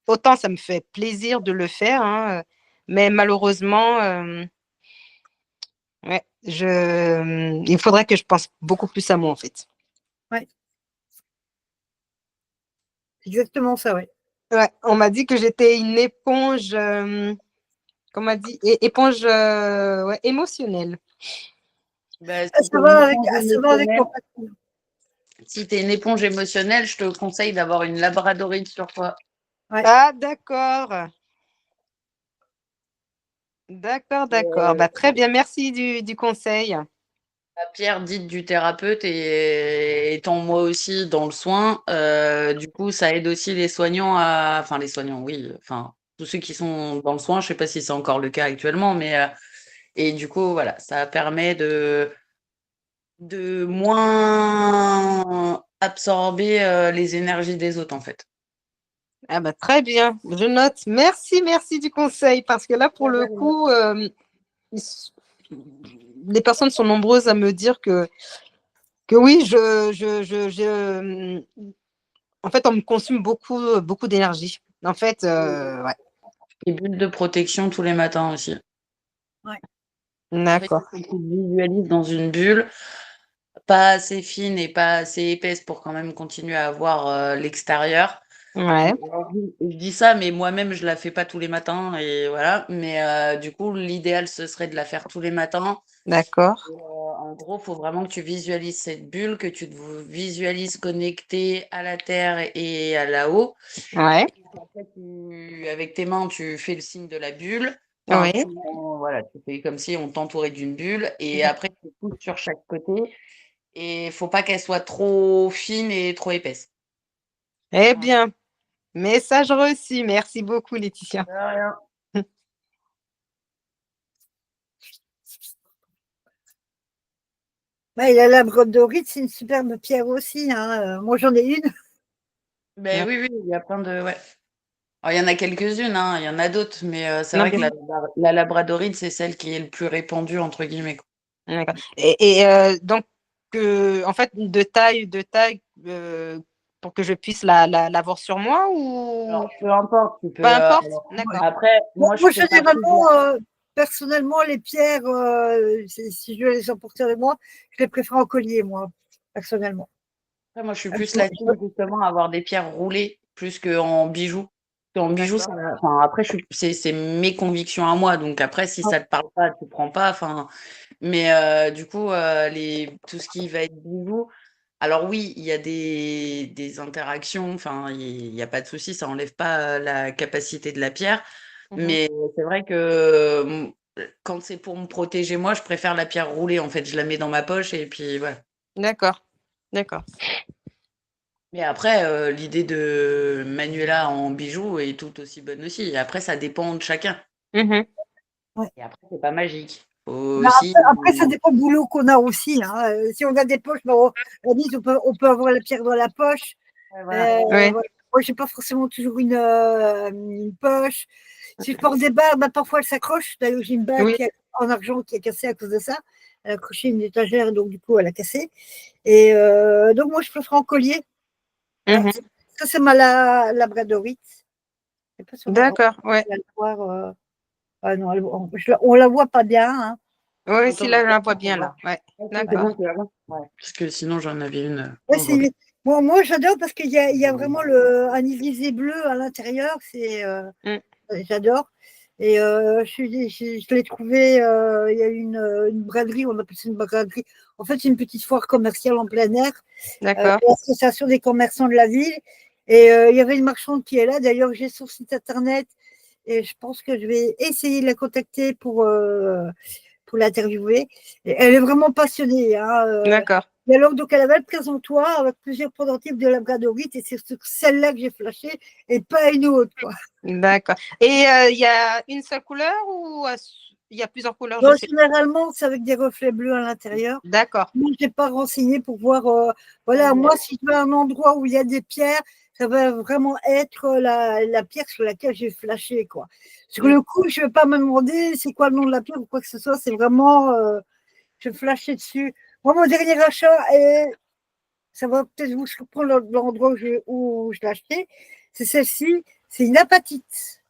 autant ça me fait plaisir de le faire, hein, mais malheureusement, il faudrait que je pense beaucoup plus à moi, en fait. Ouais. Exactement ça, oui. Ouais, on m'a dit que j'étais une éponge, qu'on m'a dit, éponge émotionnelle. Ça va avec mon patron. Si tu es une éponge émotionnelle, je te conseille d'avoir une labradorite sur toi. Ouais. Ah, d'accord. D'accord, d'accord. Bah, très bien, merci du conseil. La pierre dite du thérapeute et étant moi aussi dans le soin, du coup, ça aide aussi les soignants enfin les soignants, oui, enfin tous ceux qui sont dans le soin, je sais pas si c'est encore le cas actuellement, mais et du coup, voilà, ça permet de moins absorber les énergies des autres, en fait. Ah bah, très bien, je note. Merci, merci du conseil, parce que là, pour le coup, les personnes sont nombreuses à me dire que oui, en fait, on me consomme beaucoup, beaucoup d'énergie. En fait, ouais, Les bulles de protection tous les matins aussi. En fait, d'accord. il faut que tu te visualises dans une bulle, pas assez fine et pas assez épaisse pour quand même continuer à voir l'extérieur. Ouais, Je dis ça, mais moi-même, je la fais pas tous les matins et voilà. Mais du coup, l'idéal, ce serait de la faire tous les matins. d'accord. En gros, il faut vraiment que tu visualises cette bulle, que tu te visualises connecté à la terre et à là-haut. Ouais, Après, avec tes mains, tu fais le signe de la bulle. Enfin, oui. voilà, tu fais comme si on t'entourait d'une bulle. Et après, tu pousses sur chaque côté. Et il faut pas qu'elle soit trop fine et trop épaisse. Eh bien, message reçu. Merci beaucoup, Laetitia. De rien. Ouais, et la labradorite, c'est une superbe pierre aussi, hein. Moi, j'en ai une. Ben oui, oui, il y a plein de. Ouais. Alors, il y en a quelques-unes, hein, il y en a d'autres, mais c'est Non, vrai que bien. la labradorite, c'est celle qui est le plus répandue, entre guillemets, quoi. D'accord. Et donc, en fait, de taille pour que je puisse l'avoir sur moi ou Alors, peu importe, tu peux. peu importe? Alors, D'accord. après, Bon, moi, je moi, fais pas plusieurs. généralement, personnellement, les pierres, si je veux les emporter avec moi, je les préfère en collier, moi, personnellement. Après, moi, je suis plus là-dessus, justement, à avoir des pierres roulées plus qu'en bijoux. Parce qu'en bijoux, D'accord. enfin, après, c'est mes convictions à moi. Donc, après, si ça te parle pas, tu prends pas. Enfin, mais du coup, tout ce qui va être bijoux. Alors oui, il y a des interactions, enfin, il n'y a pas de souci, ça enlève pas la capacité de la pierre. Mhm. Mais c'est vrai que quand c'est pour me protéger moi, je préfère la pierre roulée. En fait, je la mets dans ma poche et puis voilà. D'accord. D'accord. Mais après, l'idée de Manuela en bijoux est tout aussi bonne aussi. Et après, ça dépend de chacun. Mhm. Ouais. Et après, c'est pas magique. Faut Bah, aussi. après, ça dépend du boulot qu'on a aussi, hein. Si on a des poches, bah, on peut avoir la pierre dans la poche. Ouais, voilà. Ouais. Voilà. Moi, je n'ai pas forcément toujours une poche. Si je porte des bagues, bah, parfois elles s'accrochent. D'ailleurs, j'ai une bague Oui. en argent qui est cassée à cause de ça. Elle a accroché une étagère, donc du coup, elle a cassé. Et donc, moi, je préfère en collier. Voilà. Mhm. Ça, c'est ma labradorite. Je sais pas si on D'accord. Ouais. va le voir. Ah non, on la voit pas bien, hein. Oui, si Attends, là, je la vois bien là. Ouais. c'est D'accord. bon, tu la vois. Ouais. Parce que sinon, j'en avais une. Ouais, En jaune. moi, j'adore parce qu'il y a vraiment un irisé bleu à l'intérieur. Mm. J'adore. Et je l'ai trouvé, il y a une braderie, on appelle ça une braderie. En fait, c'est une petite foire commerciale en plein air, D'accord. l'association des commerçants de la ville. Et il y avait une marchande qui est là. D'ailleurs, j'ai son site internet et je pense que je vais essayer de la contacter pour l'interviewer. Et elle est vraiment passionnée, hein. D'accord. Et alors, donc, elle avait le présentoir avec plusieurs prototypes de labradorite et c'est sur celle-là que j'ai flashé et pas une autre, quoi. D'accord. Et il y a une seule couleur ou il y a plusieurs couleurs? Je Donc, sais. généralement, c'est avec des reflets bleus à l'intérieur. D'accord. Moi, je n'ai pas renseigné pour voir. Voilà, moi, si je veux un endroit où il y a des pierres, ça va vraiment être la pierre sur laquelle j'ai flashé, quoi. Sur le coup, je ne vais pas me demander c'est quoi le nom de la pierre ou quoi que ce soit. C'est vraiment, je flashais dessus. Moi, mon dernier achat, et ça va peut-être vous surprendre l'endroit où je l'ai acheté, c'est celle-ci. C'est une apatite.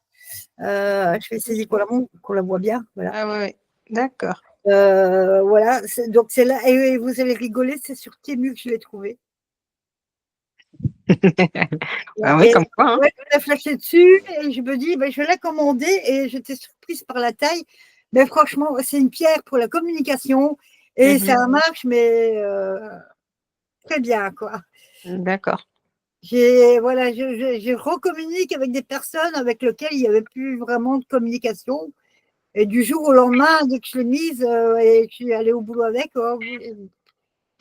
Je vais essayer qu'on la voit bien. Voilà. Ah ouais. D'accord. Voilà, donc c'est là, et vous allez rigoler, c'est sur Temu que je l'ai trouvé. Ah oui, Et comme quoi, hein. ouais, je l'ai flashé dessus et je me dis, ben, je vais la commander et j'étais surprise par la taille. Mais franchement, c'est une pierre pour la communication et Mhm. ça marche, mais très bien, quoi. D'accord. Voilà, je recommunique avec des personnes avec lesquelles il n'y avait plus vraiment de communication. Et du jour au lendemain, dès que je l'ai mise et que je suis allée au boulot avec,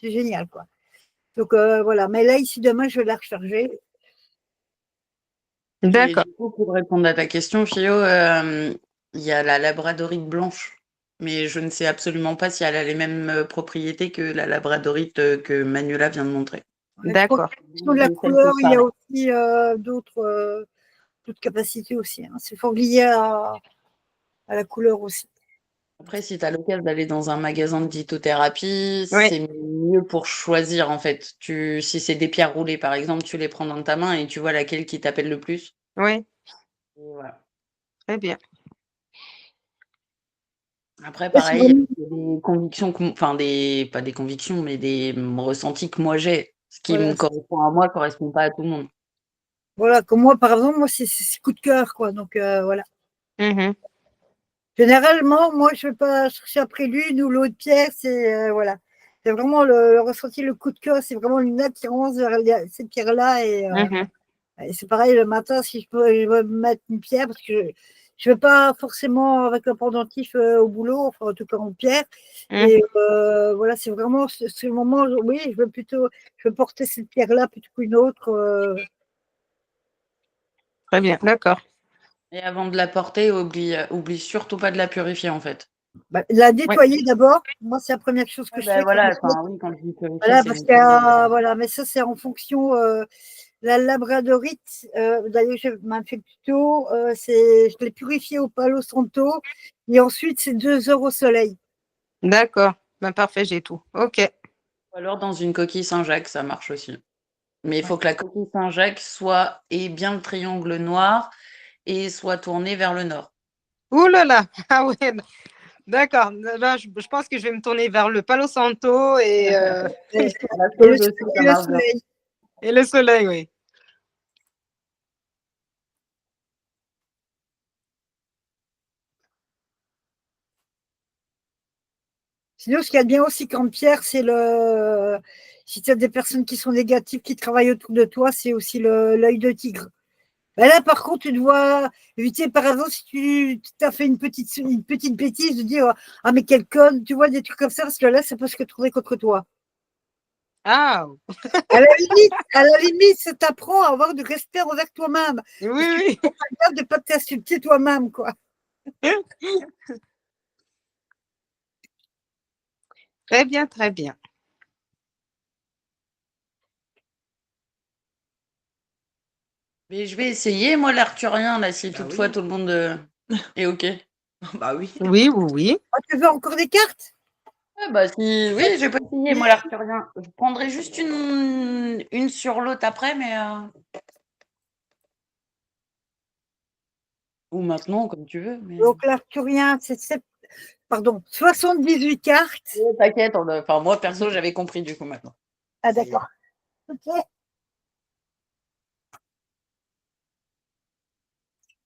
c'est génial, quoi. Donc voilà, mais là, ici, demain, je vais la recharger. Et D'accord. du coup, pour répondre à ta question, Fio, il y a la labradorite blanche, mais je ne sais absolument pas si elle a les mêmes propriétés que la labradorite que Manuela vient de montrer. Ouais, je crois D'accord. que sur la couleur, il y a aussi d'autres capacités aussi. Hein. C'est fort lié à la couleur aussi. Après, si tu as l'occasion d'aller dans un magasin de lithothérapie, Oui. c'est mieux pour choisir en fait. Si c'est des pierres roulées, par exemple, tu les prends dans ta main et tu vois laquelle qui t'appelle le plus. Oui, Et voilà. très bien. Après, Ouais, c'est pareil, il y a vraiment- des convictions, pas des convictions, mais des ressentis que moi j'ai. Ce qui Voilà, me correspond à moi correspond pas à tout le monde. voilà, comme moi, par exemple, moi, c'est coup de cœur, quoi. Donc voilà. Mhm. Généralement, moi, je ne vais pas chercher après l'une ou l'autre pierre. C'est voilà. C'est vraiment le ressenti, le coup de cœur. C'est vraiment une attirance vers cette pierre-là. Mhm. Et c'est pareil le matin, si je veux mettre une pierre, parce que je ne vais pas forcément avec le pendentif au boulot, enfin en tout cas en pierre. Mhm. Et voilà, c'est vraiment ce moment, oui, je veux porter cette pierre-là plutôt qu'une autre. Très bien, d'accord. Et avant de la porter, oublie surtout pas de la purifier en fait. La Oui. nettoyer d'abord. Moi, c'est la première chose que je fais. Voilà, enfin oui, quand je dis purifier, Voilà, c'est parce nettoyer. que voilà, mais ça, c'est en fonction. La labradorite, d'ailleurs, j'ai m'a fait tuto, je l'ai purifiée au Palo Santo et ensuite, c'est 2 heures au soleil. D'accord. Ben, parfait, j'ai tout. OK. Ou alors dans une coquille Saint-Jacques, ça marche aussi. Mais il Ouais. faut que la coquille Saint-Jacques ait bien le triangle noir et soit tournée vers le nord. Ouh là là. Ah ouais. D'accord. Ben, je pense que je vais me tourner vers le Palo Santo Et, La et le, sauge aussi, ça et le marche bien. soleil. et le soleil, oui. Sinon, ce qu'il y a de bien aussi comme pierre, c'est si tu as des personnes qui sont négatives, qui travaillent autour de toi, c'est aussi l'œil de tigre. Ben là, par contre, tu dois éviter, par exemple, si tu as fait une petite bêtise, de dire ah, mais quel con, tu vois, des trucs comme ça, parce que là, ça peut se retrouver contre toi. Ah, À la limite, ça t'apprend à avoir du respect envers toi-même. oui, Parce que oui. c'est pas grave de ne pas t'insulter toi-même, quoi. Très bien, très bien. Mais je vais essayer, moi, l'arthurien, là, si toutefois oui. tout le monde est OK. Bah oui. Oui, oui, oui. Ah, tu veux encore des cartes? Ouais, bah, oui, je vais pas essayer, moi, l'arthurien. Je prendrai juste une sur l'autre après, mais. Ou maintenant, comme tu veux. Mais... Donc, l'arthurien, c'est 78 cartes. Ouais, t'inquiète, enfin, moi, perso, j'avais compris du coup maintenant. Ah, d'accord. Ok.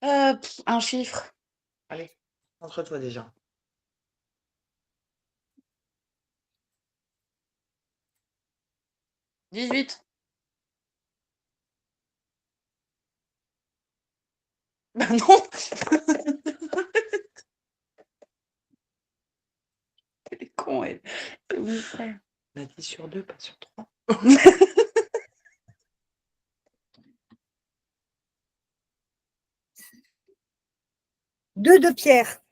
Un chiffre. Allez, entre-toi déjà. 18. Bah non. Elle est con, elle. Oui, frère. On a 10 sur 2, pas sur 3. 2 de pierre.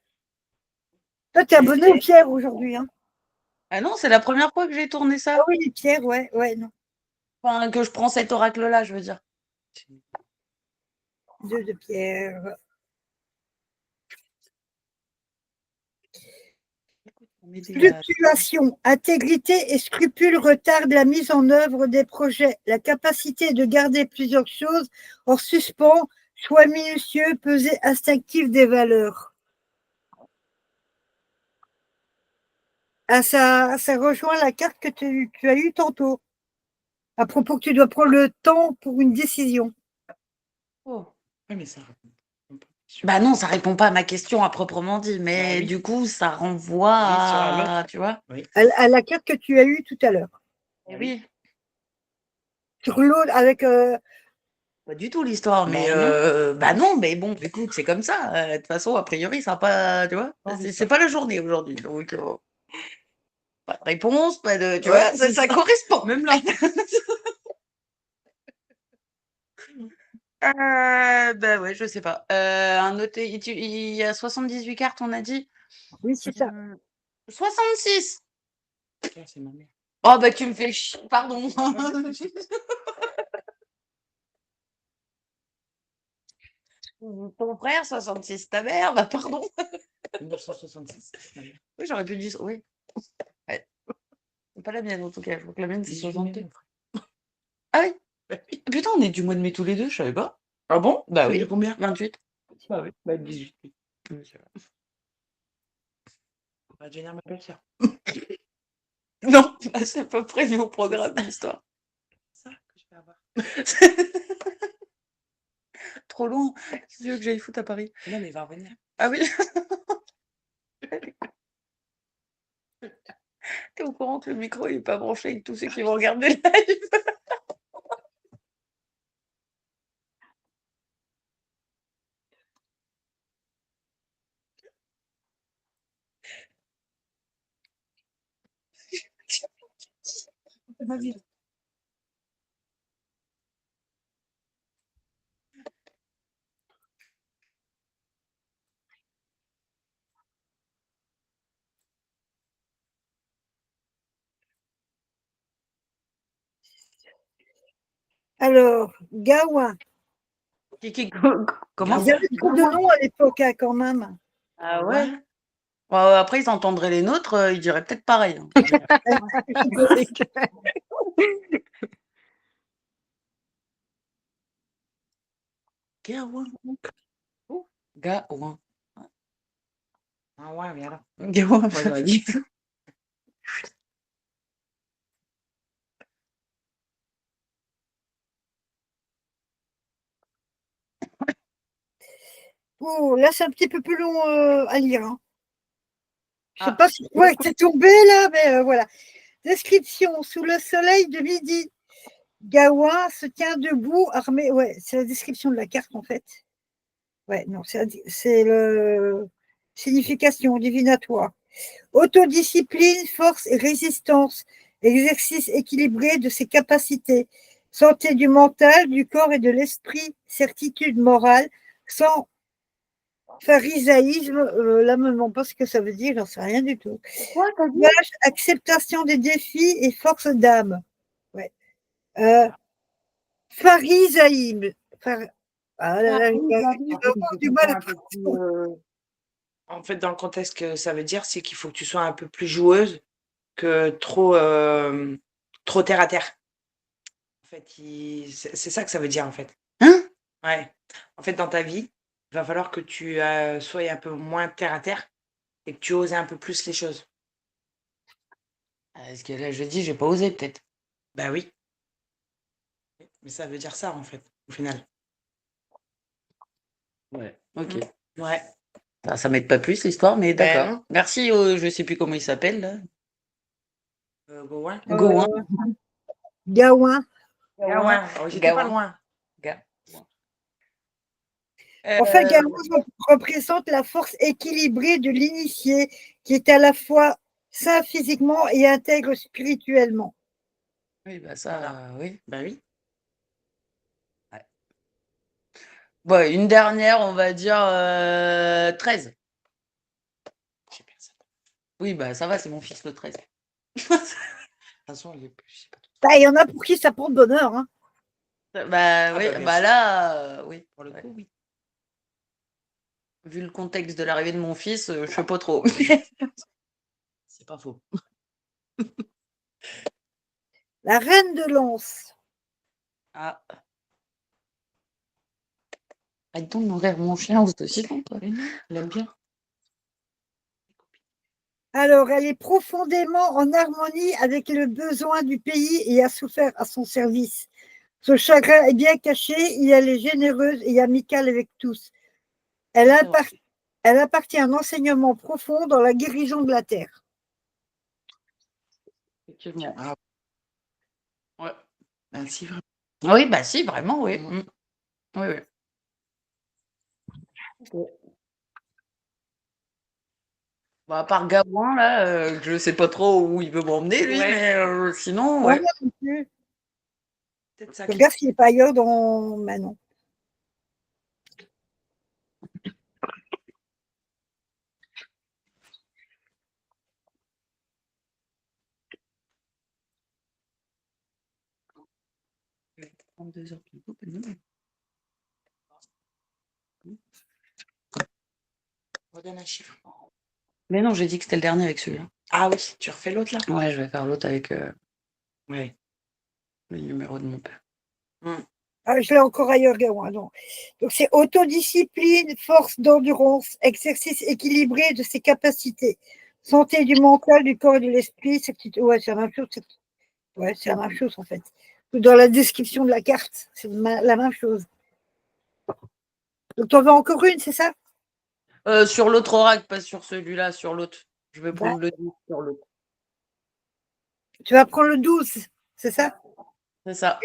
Toi, tu es abonné aux pierres aujourd'hui. Hein. Ah non, c'est la première fois que j'ai tourné Ah ça. oui, les pierres, ouais, non. Enfin, que je prends cet oracle-là, je veux dire. 2 de pierre. Fluctuation, intégrité et scrupule retardent la mise en œuvre des projets. La capacité de garder plusieurs choses en suspens, choix minutieux, pesée instinctive des valeurs. Ah, ça rejoint la carte que tu as eue tantôt, à propos que tu dois prendre le temps pour une décision. Oh. Oui, mais ça répond pas. Bah non, ça répond pas à ma question à proprement dit, mais Bah oui. du coup, ça renvoie Oui, sur à l'autre. tu vois. Oui. À la carte que tu as eue tout à l'heure. Eh oui. Sur l'autre, avec pas du tout l'histoire, mais bah non, mais bon, écoute, c'est comme ça. De toute façon, a priori, ça n'a pas, tu vois, c'est pas la journée aujourd'hui, donc pas de réponse, pas de, tu vois, ça correspond. Même là. Bah ouais, je sais pas. Un autre, il y a 78 cartes, on a dit. Oui, c'est ça. 66. Ah, c'est ma mère. Oh bah tu me fais chier, pardon. Ton frère, 66, ta mère, bah pardon. 1966. ma mère. Oui, j'aurais pu dire, oui. Ouais. C'est pas la mienne en tout cas, je crois que la mienne c'est 18 mai, 62. mon frère. Ah oui, Bah oui. putain, on est du mois de mai tous les deux, je savais pas. Ah bon? Bah T'as oui, dit combien? 28. Bah oui, bah 18. oui. Oui, c'est vrai. On va devenir ma belle-sœur. Non, bah, c'est pas prévu au programme l'histoire. C'est ça que je vais avoir. Trop long. Qu'est-ce que tu veux que j'aille foutre à Paris? Non, mais il va revenir. Ah oui. T'es au courant que le micro il est pas branché avec tous ceux qui vont regarder le live? Ma vie. Alors, Gawa. Comment? Ils avaient trop de noms à l'époque, hein, quand même. Ah ouais. Bon, après, ils entendraient les nôtres, ils diraient peut-être pareil. Hein. Gaouin. Oh, Gaouin. Ah ouais, mais alors. Gaouin. Moi, j'aurais dit. Oh, là, c'est un petit peu plus long à lire. Hein. Je sais Ah. pas sur quoi t'es tombé là, mais voilà. Description. Sous le soleil de midi, Gawa se tient debout, armé. Ouais, c'est la description de la carte en fait. Ouais, non, c'est le signification divinatoire. Autodiscipline, force et résistance. Exercice équilibré de ses capacités. Santé du mental, du corps et de l'esprit. Certitude morale. Sans pharisaïsme, là, me demande pas ce que ça veut dire, j'en sais rien du tout. Quoi, t'as dit? Acceptation des défis et force d'âme. Ouais. Pharisaïsme. Ah là là, j'ai vraiment du mal à En fait, dans le contexte que ça veut dire, c'est qu'il faut que tu sois un peu plus joueuse que trop terre à terre. En fait, c'est ça que ça veut dire, en fait. Hein? Ouais. En fait, dans ta vie, il va falloir que tu sois un peu moins terre à terre et que tu oses un peu plus les choses. Est-ce que là, je dis, j'ai pas osé peut-être. Bah oui. Mais ça veut dire ça, en fait, au final. Ouais. Ok. Ouais. Ça m'aide pas plus l'histoire, mais Ben d'accord. non. Merci, je sais plus comment il s'appelle là. Gauin. Gaouin. Gaouin. Gauin. Oh, j'étais pas loin. Enfin, Gaouin représente la force équilibrée de l'initié qui est à la fois sain physiquement et intègre spirituellement. Oui, bah ça, Voilà. oui. Bah oui. Ouais. Bon, une dernière, on va dire 13. J'ai personne. Oui, bah ça va, c'est mon fils le 13. De toute façon, je sais pas. Bah, il y en a pour qui ça porte bonheur. Hein. Bah oui, bah, bien bah sûr. là, oui. Pour le coup, oui. Vu le contexte de l'arrivée de mon fils, je sais pas trop. C'est pas faux. La reine de Lens. Ah. Arrête donc de nourrir mon chien, c'est aussi long, toi. Il aime bien. Alors, elle est profondément en harmonie avec le besoin du pays et a souffert à son service. Ce chagrin est bien caché, elle est généreuse et amicale avec tous. Elle appartient à un enseignement profond dans la guérison de la terre. Effectivement. Ah. Ouais. Ben, si, vraiment. Oui, bah si, vraiment, oui. Oui, oui. Ok. Bah, à part Gabouin, là, je sais pas trop où il veut m'emmener, lui, Ouais. mais sinon, Ouais, ouais. moi non plus. Peut-être ça. Je regarde s'il n'est pas ailleurs dans Manon. Redonne un chiffre. Mais non, j'ai dit que c'était le dernier avec celui-là. Ah oui, tu refais l'autre là? Ouais, je vais faire l'autre avec Oui. le numéro de mon père. Ah, je l'ai encore ailleurs, Gawain. Non. Donc, c'est autodiscipline, force d'endurance, exercice équilibré de ses capacités, santé du mental, du corps et de l'esprit. Ouais, c'est la même chose. Ouais, c'est la même chose, en fait. Dans la description de la carte, c'est la même chose. Donc, tu en veux encore une, c'est ça? Sur l'autre oracle, pas sur celui-là, sur l'autre. Je vais Bah, prendre le 10 sur l'autre. tu vas prendre le 12, c'est ça? C'est ça.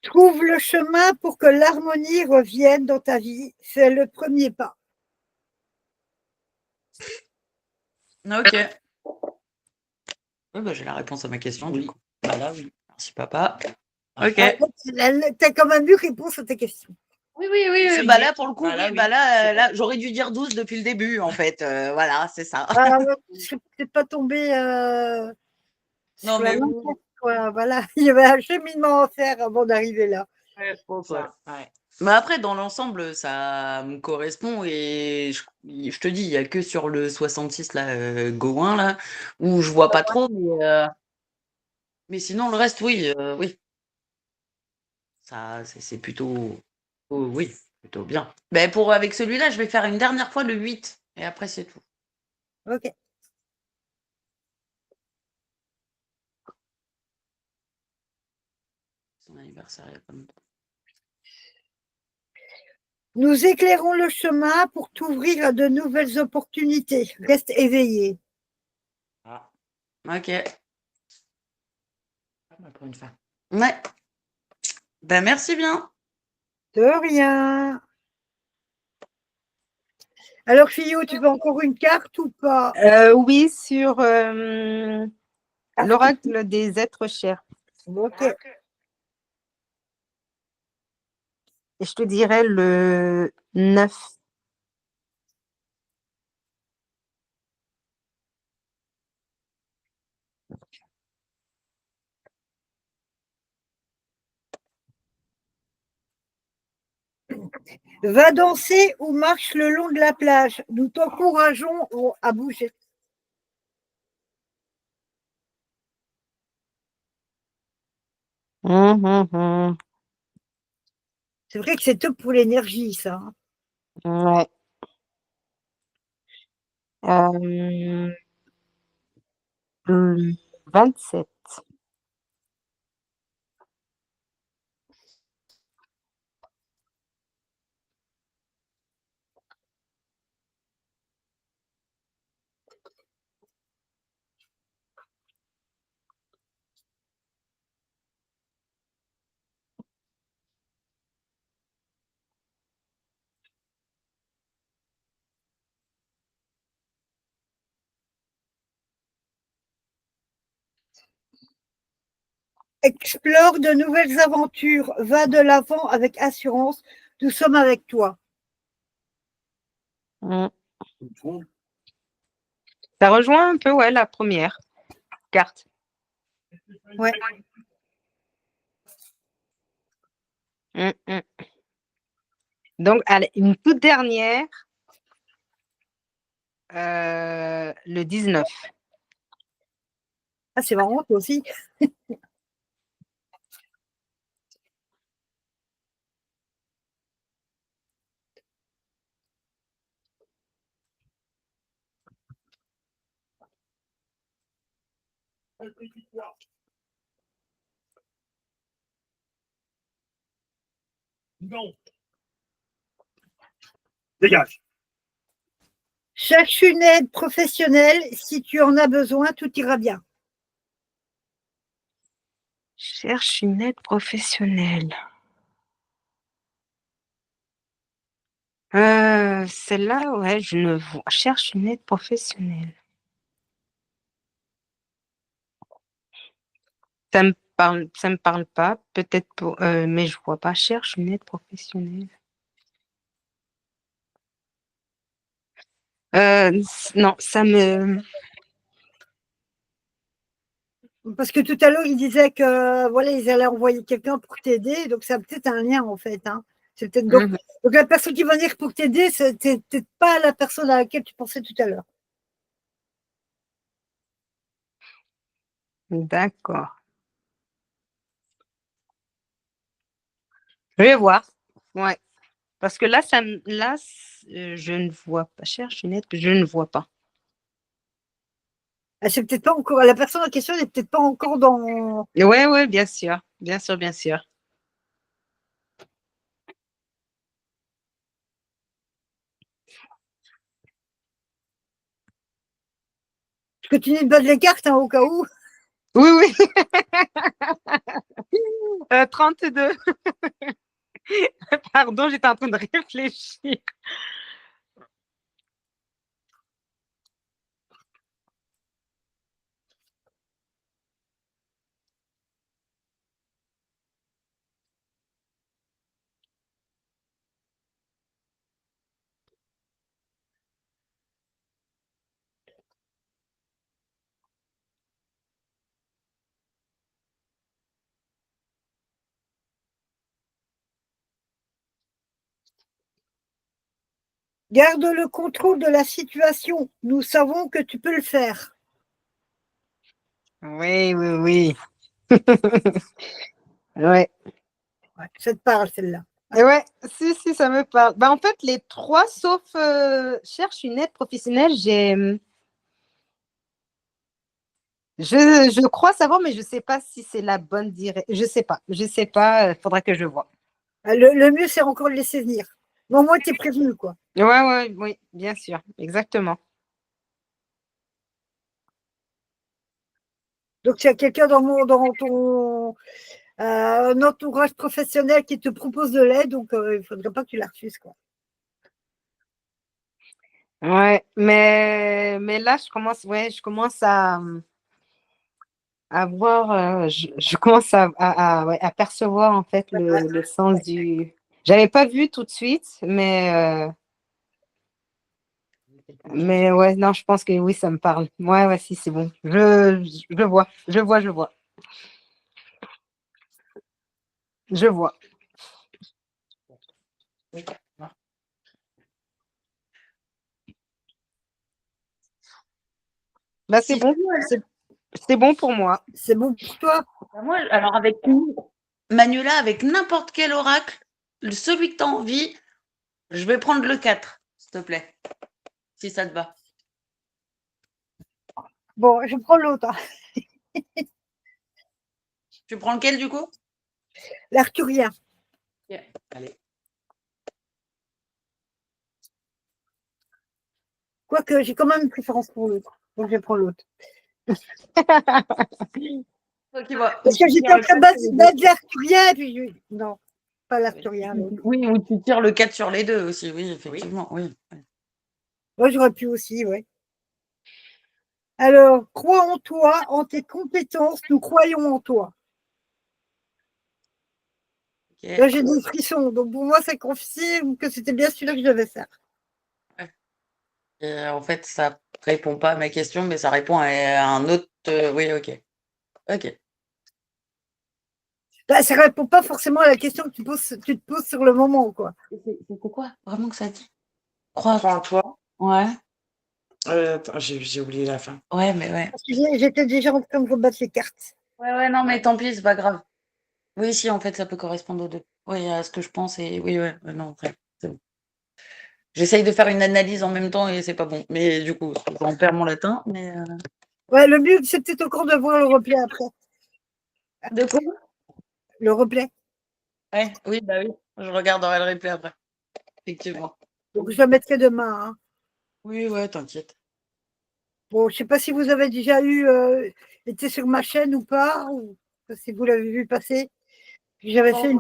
Trouve le chemin pour que l'harmonie revienne dans ta vie. Fais le premier pas. Ok. Oui, bah, j'ai la réponse à ma question, du coup. Bah là, oui. Merci, papa. Ok. Ah, t'as quand même eu réponse à ta question. Oui, oui, oui, C'est oui. Bah mieux. là, pour le coup, Bah là, oui. oui, Bah là, c'est bon. là, j'aurais dû dire 12 depuis le début, en fait. Voilà, c'est ça. Ah, je serais peut-être pas tombée Non, sur la mais même oui. carte, quoi. Voilà, il y avait un cheminement à faire avant d'arriver là. Ouais, ça, ouais. Mais après, dans l'ensemble, ça me correspond et je te dis, il y a que sur le 66, là, Gauin, là, où je vois pas trop, mais sinon, le reste, oui, oui. Ça, c'est plutôt, oh, oui, plutôt bien. Ben avec celui-là, je vais faire une dernière fois le 8 et après, c'est tout. Ok. Son anniversaire, il y a pas longtemps. Nous éclairons le chemin pour t'ouvrir à de nouvelles opportunités. Reste éveillé. Ah, Ok. pour une fois. Ouais. Ben merci bien. De rien. Alors, Fillot, tu veux encore une carte ou pas? Oui, sur l'oracle des êtres chers. Ok. Et je te dirais le 9. Va danser ou marche le long de la plage. Nous t'encourageons à bouger. C'est vrai que c'est top pour l'énergie, ça. Ouais. Le 27. Explore de nouvelles aventures. Va de l'avant avec assurance. Nous sommes avec toi. Ça rejoint un peu, ouais, la première carte. Ouais. Donc, allez, une toute dernière, le 19. Ah, c'est marrant, toi aussi. Non. Dégage. Cherche une aide professionnelle. Si tu en as besoin, tout ira bien. Cherche une aide professionnelle. Celle-là, ouais, je ne vois. Cherche une aide professionnelle. Ça me parle pas. Peut-être pour, mais je vois pas. Cherche une aide professionnelle. Non, ça me. Parce que tout à l'heure, il disait que voilà, ils allaient envoyer quelqu'un pour t'aider. Donc, ça a peut-être un lien, en fait. Hein. C'est peut-être donc, Mhm. donc, la personne qui va venir pour t'aider, c'était peut-être pas la personne à laquelle tu pensais tout à l'heure. D'accord. Je vais voir. Ouais. Parce que là, je ne vois pas. Cherche une aide que je ne vois pas. Ah, c'est peut-être pas encore. La personne en question n'est peut-être pas encore dans. Ouais, ouais, bien sûr. Bien sûr, bien sûr. Je continue de battre les cartes hein, au cas où. Oui, oui. 32. Pardon, j'étais en train de réfléchir. Garde le contrôle de la situation. Nous savons que tu peux le faire. Oui, oui, oui. Ouais. Ouais, ça te parle, celle-là. Et ouais, si, ça me parle. Bah, en fait, les trois, sauf cherche une aide professionnelle, je crois savoir, mais je ne sais pas si c'est la bonne direction. Je sais pas, faudra que je vois. Le mieux, c'est encore de laisser venir. Mais au moins, tu es prévenu, quoi. Ouais, ouais, oui, bien sûr, exactement. Donc, s'il y a quelqu'un dans ton entourage professionnel qui te propose de l'aide, donc il ne faudrait pas que tu la refuses, quoi. Ouais, mais là, je commence à voir, je commence ouais, à percevoir en fait le sens du. J'avais pas vu tout de suite, mais ouais, non, je pense que oui, ça me parle. Ouais, ouais, si, c'est bon. Je vois, je vois, je vois. Je vois. Bah, c'est bon, c'est bon pour moi. C'est bon pour toi? Moi, alors avec Manuela, avec n'importe quel oracle, celui que tu as envie, je vais prendre le 4, s'il te plaît, si ça te va. Bon, je prends l'autre. Hein. Tu prends lequel du coup? L'arthurien. Yeah. Allez. Quoique, j'ai quand même une préférence pour l'autre. Donc, je prends l'autre. Toi qui vois. Parce que j'étais en train de battre l'arthurien, puis non, pas l'arthurien. Oui, ou tu tires le 4 sur les deux aussi, oui, effectivement, oui. Moi, j'aurais pu aussi, oui. Alors, crois en toi, en tes compétences, nous croyons en toi. Okay. Là, j'ai des frissons, donc pour moi, ça confirme que c'était bien celui-là que je devais faire. Et en fait, ça répond pas à ma question, mais ça répond à un autre. Oui, ok. Ok. Bah, ça ne répond pas forcément à la question que tu te poses sur le moment, quoi. C'était quoi vraiment que ça dit? Crois en toi. Ouais. Attends, j'ai oublié la fin. Ouais, mais ouais. Parce que j'étais déjà en train de rebattre les cartes. Ouais, non, mais tant pis, c'est pas grave. Oui, si, en fait, ça peut correspondre aux deux. Oui, à ce que je pense et oui, ouais, non, après, c'est bon. J'essaye de faire une analyse en même temps et c'est pas bon. Mais du coup, j'en perds mon latin. Mais Ouais, le mieux, c'est peut-être encore de voir le replay après. de quoi? Le replay. Ouais, oui, bah oui. Je regarderai le replay après. Effectivement. Donc, je la mettrai demain. Hein. Oui, ouais, t'inquiète. Bon, je ne sais pas si vous avez déjà été sur ma chaîne ou pas, ou si vous l'avez vu passer. J'avais fait une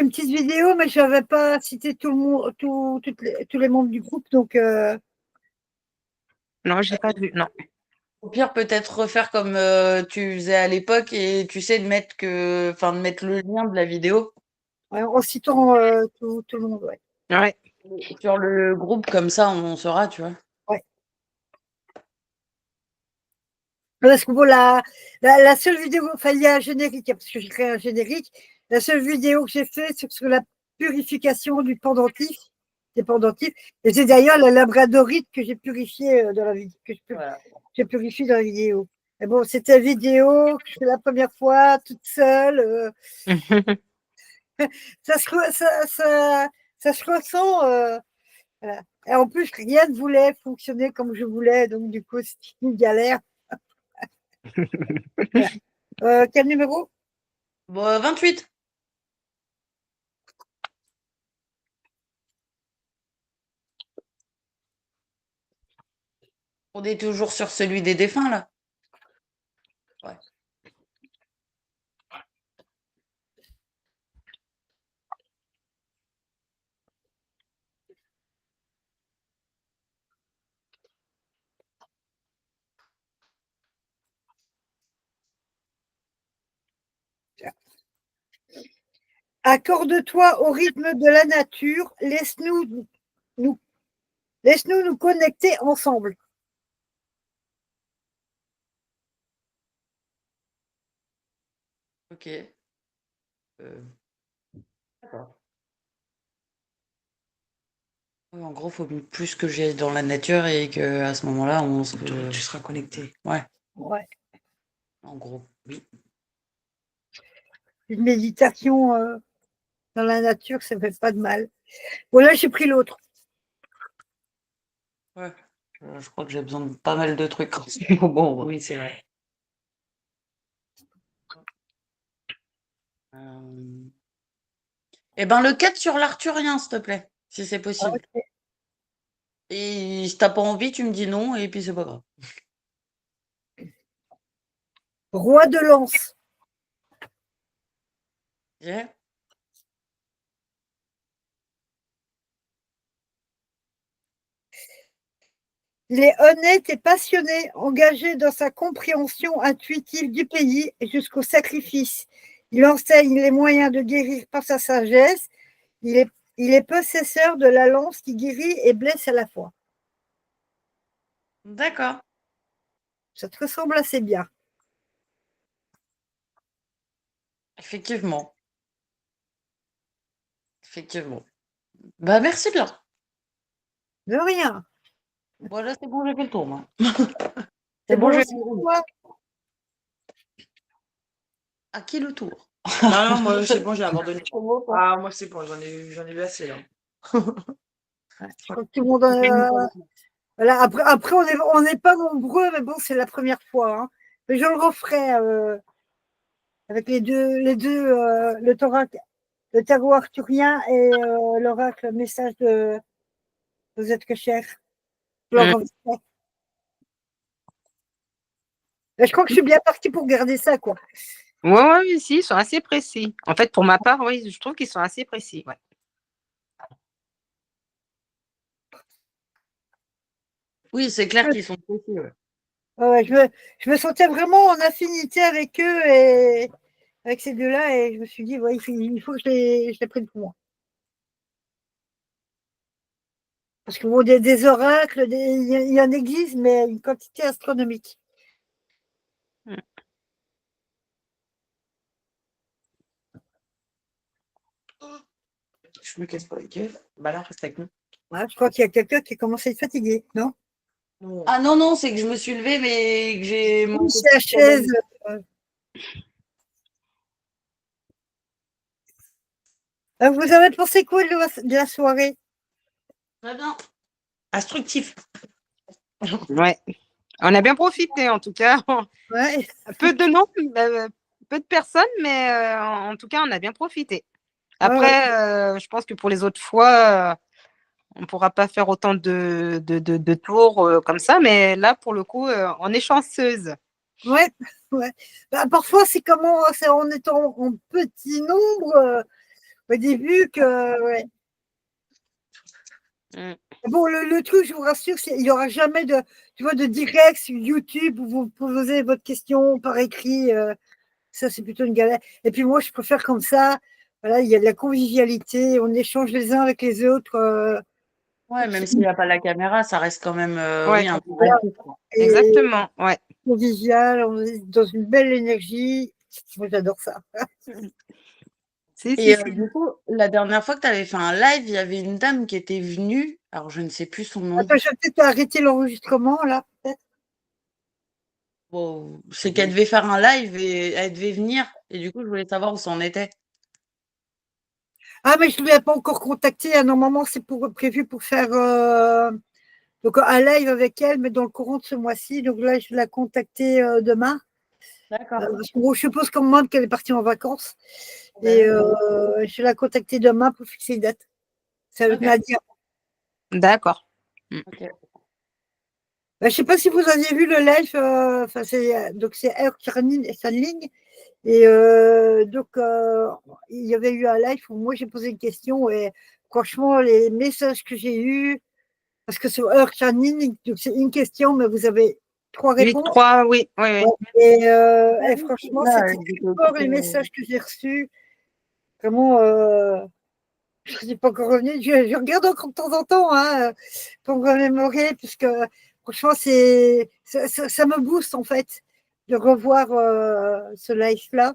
petite vidéo, mais je n'avais pas cité tout le monde, tous les membres du groupe. Donc, Non, je n'ai pas vu. Non. Au pire, peut-être refaire comme tu faisais à l'époque et tu sais de mettre de mettre le lien de la vidéo en citant tout le monde. Ouais. Ouais. sur le groupe, comme ça on saura, tu vois. Ouais. Parce que bon, la seule vidéo, enfin, il y a un générique, parce que j'ai créé un générique. La seule vidéo que j'ai faite, c'est sur la purification des pendentifs. Et c'est d'ailleurs la labradorite que j'ai purifiée dans la vidéo, j'ai purifié dans la vidéo. Et bon, c'était une vidéo que je fais la première fois, toute seule. Ça se ressent. Voilà. Et en plus, rien ne voulait fonctionner comme je voulais, donc du coup, c'était une galère. Voilà. Quel numéro? Bon, 28. On est toujours sur celui des défunts, là. Ouais. Accorde-toi au rythme de la nature, laisse-nous nous connecter ensemble. Ok. D'accord. Ouais, en gros, il faut plus que j'aille dans la nature et qu'à ce moment-là, Tu seras connecté. Ouais, Ouais. en gros, oui. Une méditation dans la nature, ça ne fait pas de mal. Bon, là, j'ai pris l'autre. Ouais. Je crois que j'ai besoin de pas mal de trucs. Bon, Oui, c'est vrai. Eh ben, le 4 sur l'arthurien, s'il te plaît, si c'est possible. Ok. Et si t'as pas envie, tu me dis non, et puis c'est pas grave. Roi de lance. Yeah. Il est honnête et passionné, engagé dans sa compréhension intuitive du pays jusqu'au sacrifice. Il enseigne les moyens de guérir par sa sagesse. Il est possesseur de la lance qui guérit et blesse à la fois. D'accord. Ça te ressemble assez bien. Effectivement. Effectivement. Bah, merci bien. De rien. Voilà, c'est bon, j'ai fait le tour, moi. C'est bon je vais aussi pour toi. À qui le tour? Non, moi, c'est bon, j'ai abandonné. Moi, Ah, moi, c'est bon, j'en ai vu assez, là. Je crois que tout le monde voilà. Après on n'est pas nombreux, mais bon, c'est la première fois. Hein. Mais je le referai avec les deux le tarot arthurien et l'oracle message de vous êtes que cher. Je le referai. Mais je crois que je suis bien partie pour garder ça, quoi. Oui, si, ils sont assez précis. En fait, pour ma part, oui, je trouve qu'ils sont assez précis. Ouais. Oui, c'est clair qu'ils sont précis. Ouais. Ouais, je me sentais vraiment en affinité avec eux et avec ces deux-là, et je me suis dit, ouais, il faut que je les prenne pour moi. Parce que bon, des oracles, il y en existe, mais une quantité astronomique. Je me casse pas les gueules. Bah là, reste avec nous. Ouais, je crois qu'il y a quelqu'un qui commence à être fatigué, non? Non. Ah non, c'est que je me suis levée, mais que j'ai mon Oui, c'est la chaise. Vous avez pensé quoi de la soirée? Très bien. Instructif. Ouais. On a bien profité, en tout cas. Ouais. Peu de noms, peu de personnes, mais en tout cas, on a bien profité. Après, je pense que pour les autres fois, on ne pourra pas faire autant de tours comme ça, mais là, pour le coup, on est chanceuse. Ouais, ouais. Bah, parfois, c'est comment, c'est en étant en petit nombre au début que. Ouais. Bon, le truc, je vous rassure, il n'y aura jamais de direct sur YouTube où vous posez votre question par écrit. Ça, c'est plutôt une galère. Et puis moi, je préfère comme ça. Voilà, il y a de la convivialité, on échange les uns avec les autres. Ouais, même s'il n'y a pas la caméra, ça reste quand même Ouais. un Voilà. quoi. Et Exactement, ouais. convivial, on est dans une belle énergie. Moi, j'adore ça. Et du coup, la dernière fois que tu avais fait un live, il y avait une dame qui était venue. Alors, je ne sais plus son nom. Attends, je vais peut-être arrêter l'enregistrement là, peut-être. Bon, c'est qu'elle devait faire un live et elle devait venir. Et du coup, je voulais savoir où ça en était. Ah, mais je ne l'ai pas encore contactée. Normalement, c'est prévu pour faire donc, un live avec elle, mais dans le courant de ce mois-ci. Donc là, je vais la contacter demain. D'accord. Parce que, bon, je suppose quand même qu'elle est partie en vacances. Et je vais la contacter demain pour fixer une date. C'est avec Nadia. D'accord. Ok. Je ne sais pas si vous aviez vu le live. Donc, c'est Air Charnine et Sanling. Et donc, il y avait eu un live où moi, j'ai posé une question. Et franchement, les messages que j'ai eus, parce que sur Earth Channing, c'est une question, mais vous avez 3 Oui, réponses. 3, oui. Et franchement, Là, c'était très fort les messages que j'ai reçus. Vraiment, je ne suis pas encore revenue. Je regarde encore de temps en temps pour me remémorer, puisque franchement, ça me booste en fait de revoir ce live-là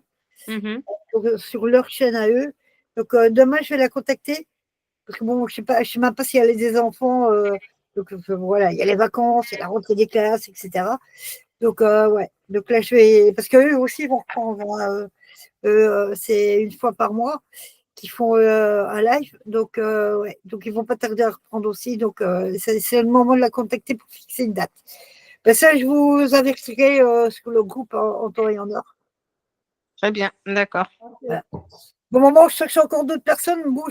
sur leur chaîne à eux. Donc, demain, je vais la contacter. Parce que bon, je ne sais même pas s'il y a des enfants. Donc voilà, il y a les vacances, il y a la rentrée des classes, etc. Donc ouais, donc là je vais, parce qu'eux aussi vont reprendre. C'est une fois par mois qu'ils font un live. Donc ouais, donc ils vont pas tarder à reprendre aussi. Donc c'est le moment de la contacter pour fixer une date. Ben, ça, je vous avertirai sur le groupe en temps et en heure. Très bien, d'accord. Voilà. Bon moment, je cherche encore d'autres personnes. Bon,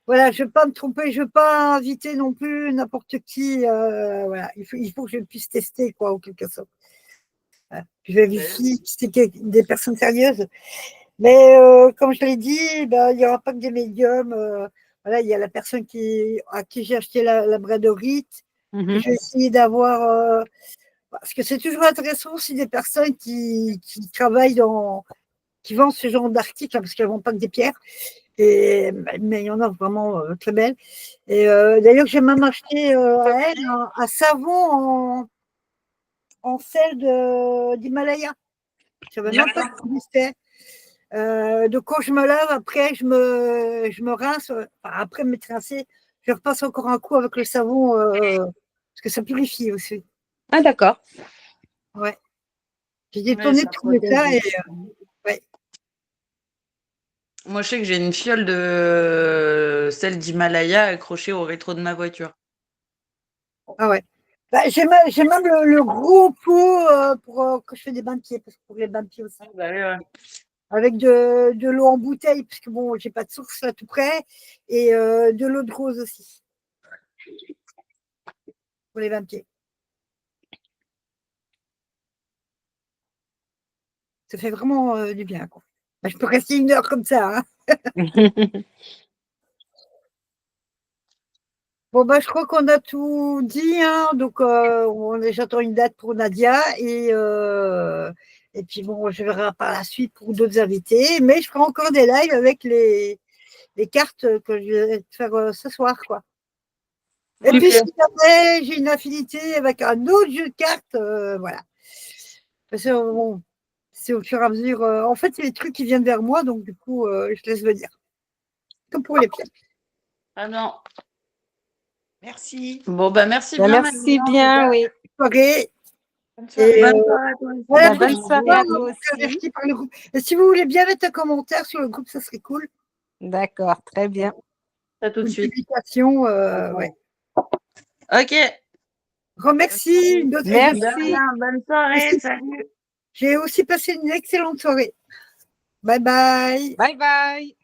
voilà, je ne veux pas me tromper, je ne veux pas inviter non plus n'importe qui. Voilà, il faut que je puisse tester, quoi, en quelque sorte. Voilà. Je vérifie que c'est des personnes sérieuses. Mais comme je l'ai dit, ben, il n'y aura pas que des médiums. Voilà, il y a la personne à qui j'ai acheté la bradorite. Je vais essayer d'avoir. Parce que c'est toujours intéressant aussi des personnes qui travaillent qui vendent ce genre d'articles, parce qu'elles ne vendent pas que des pierres. Mais il y en a vraiment très belles. Et d'ailleurs, j'ai même acheté à elle un savon en sel d'Himalaya. Je ne savais même pas ce que c'était. Donc, quand je me lave, après, je me rince. Après m'être rincée, je repasse encore un coup avec le savon parce que ça purifie aussi. Ah, d'accord. Ouais. J'ai détourné tout ça et ouais. Moi, je sais que j'ai une fiole de celle d'Himalaya accrochée au rétro de ma voiture. Ah ouais. Bah, j'ai même le gros pot pour que je fais des bains de pieds, parce que pour les bains de pieds aussi. Bah oui, ouais. Avec de l'eau en bouteille, puisque bon, j'ai pas de source là tout près, et de l'eau de rose aussi. Pour les bains de pieds. Ça fait vraiment du bien, quoi. Bah, je peux rester 1 heure comme ça. Hein. Bon, bah, je crois qu'on a tout dit. Hein. Donc, j'attends une date pour Nadia. Et puis, bon, je verrai par la suite pour d'autres invités. Mais je ferai encore des lives avec les cartes que je vais faire ce soir, quoi. Et puis, si jamais j'ai une affinité avec un autre jeu de cartes, voilà. Parce que, bon, c'est au fur et à mesure. En fait, c'est les trucs qui viennent vers moi, donc du coup, je laisse venir. Comme pour les pierres. Ah non. Merci. Bon, bah merci Ben, bien. merci bien, oui. Soirée. Bonne Et, soirée à toi aussi. voilà, Ben, bonne soirée à vous aussi. par le groupe. Et si vous voulez bien mettre un commentaire sur le groupe, ça serait cool. D'accord, très bien. À tout de Une suite. publication, ouais. Ok. Remercie. Merci. De rien. Bonne soirée. Salut. J'ai aussi passé une excellente soirée. Bye bye. Bye bye.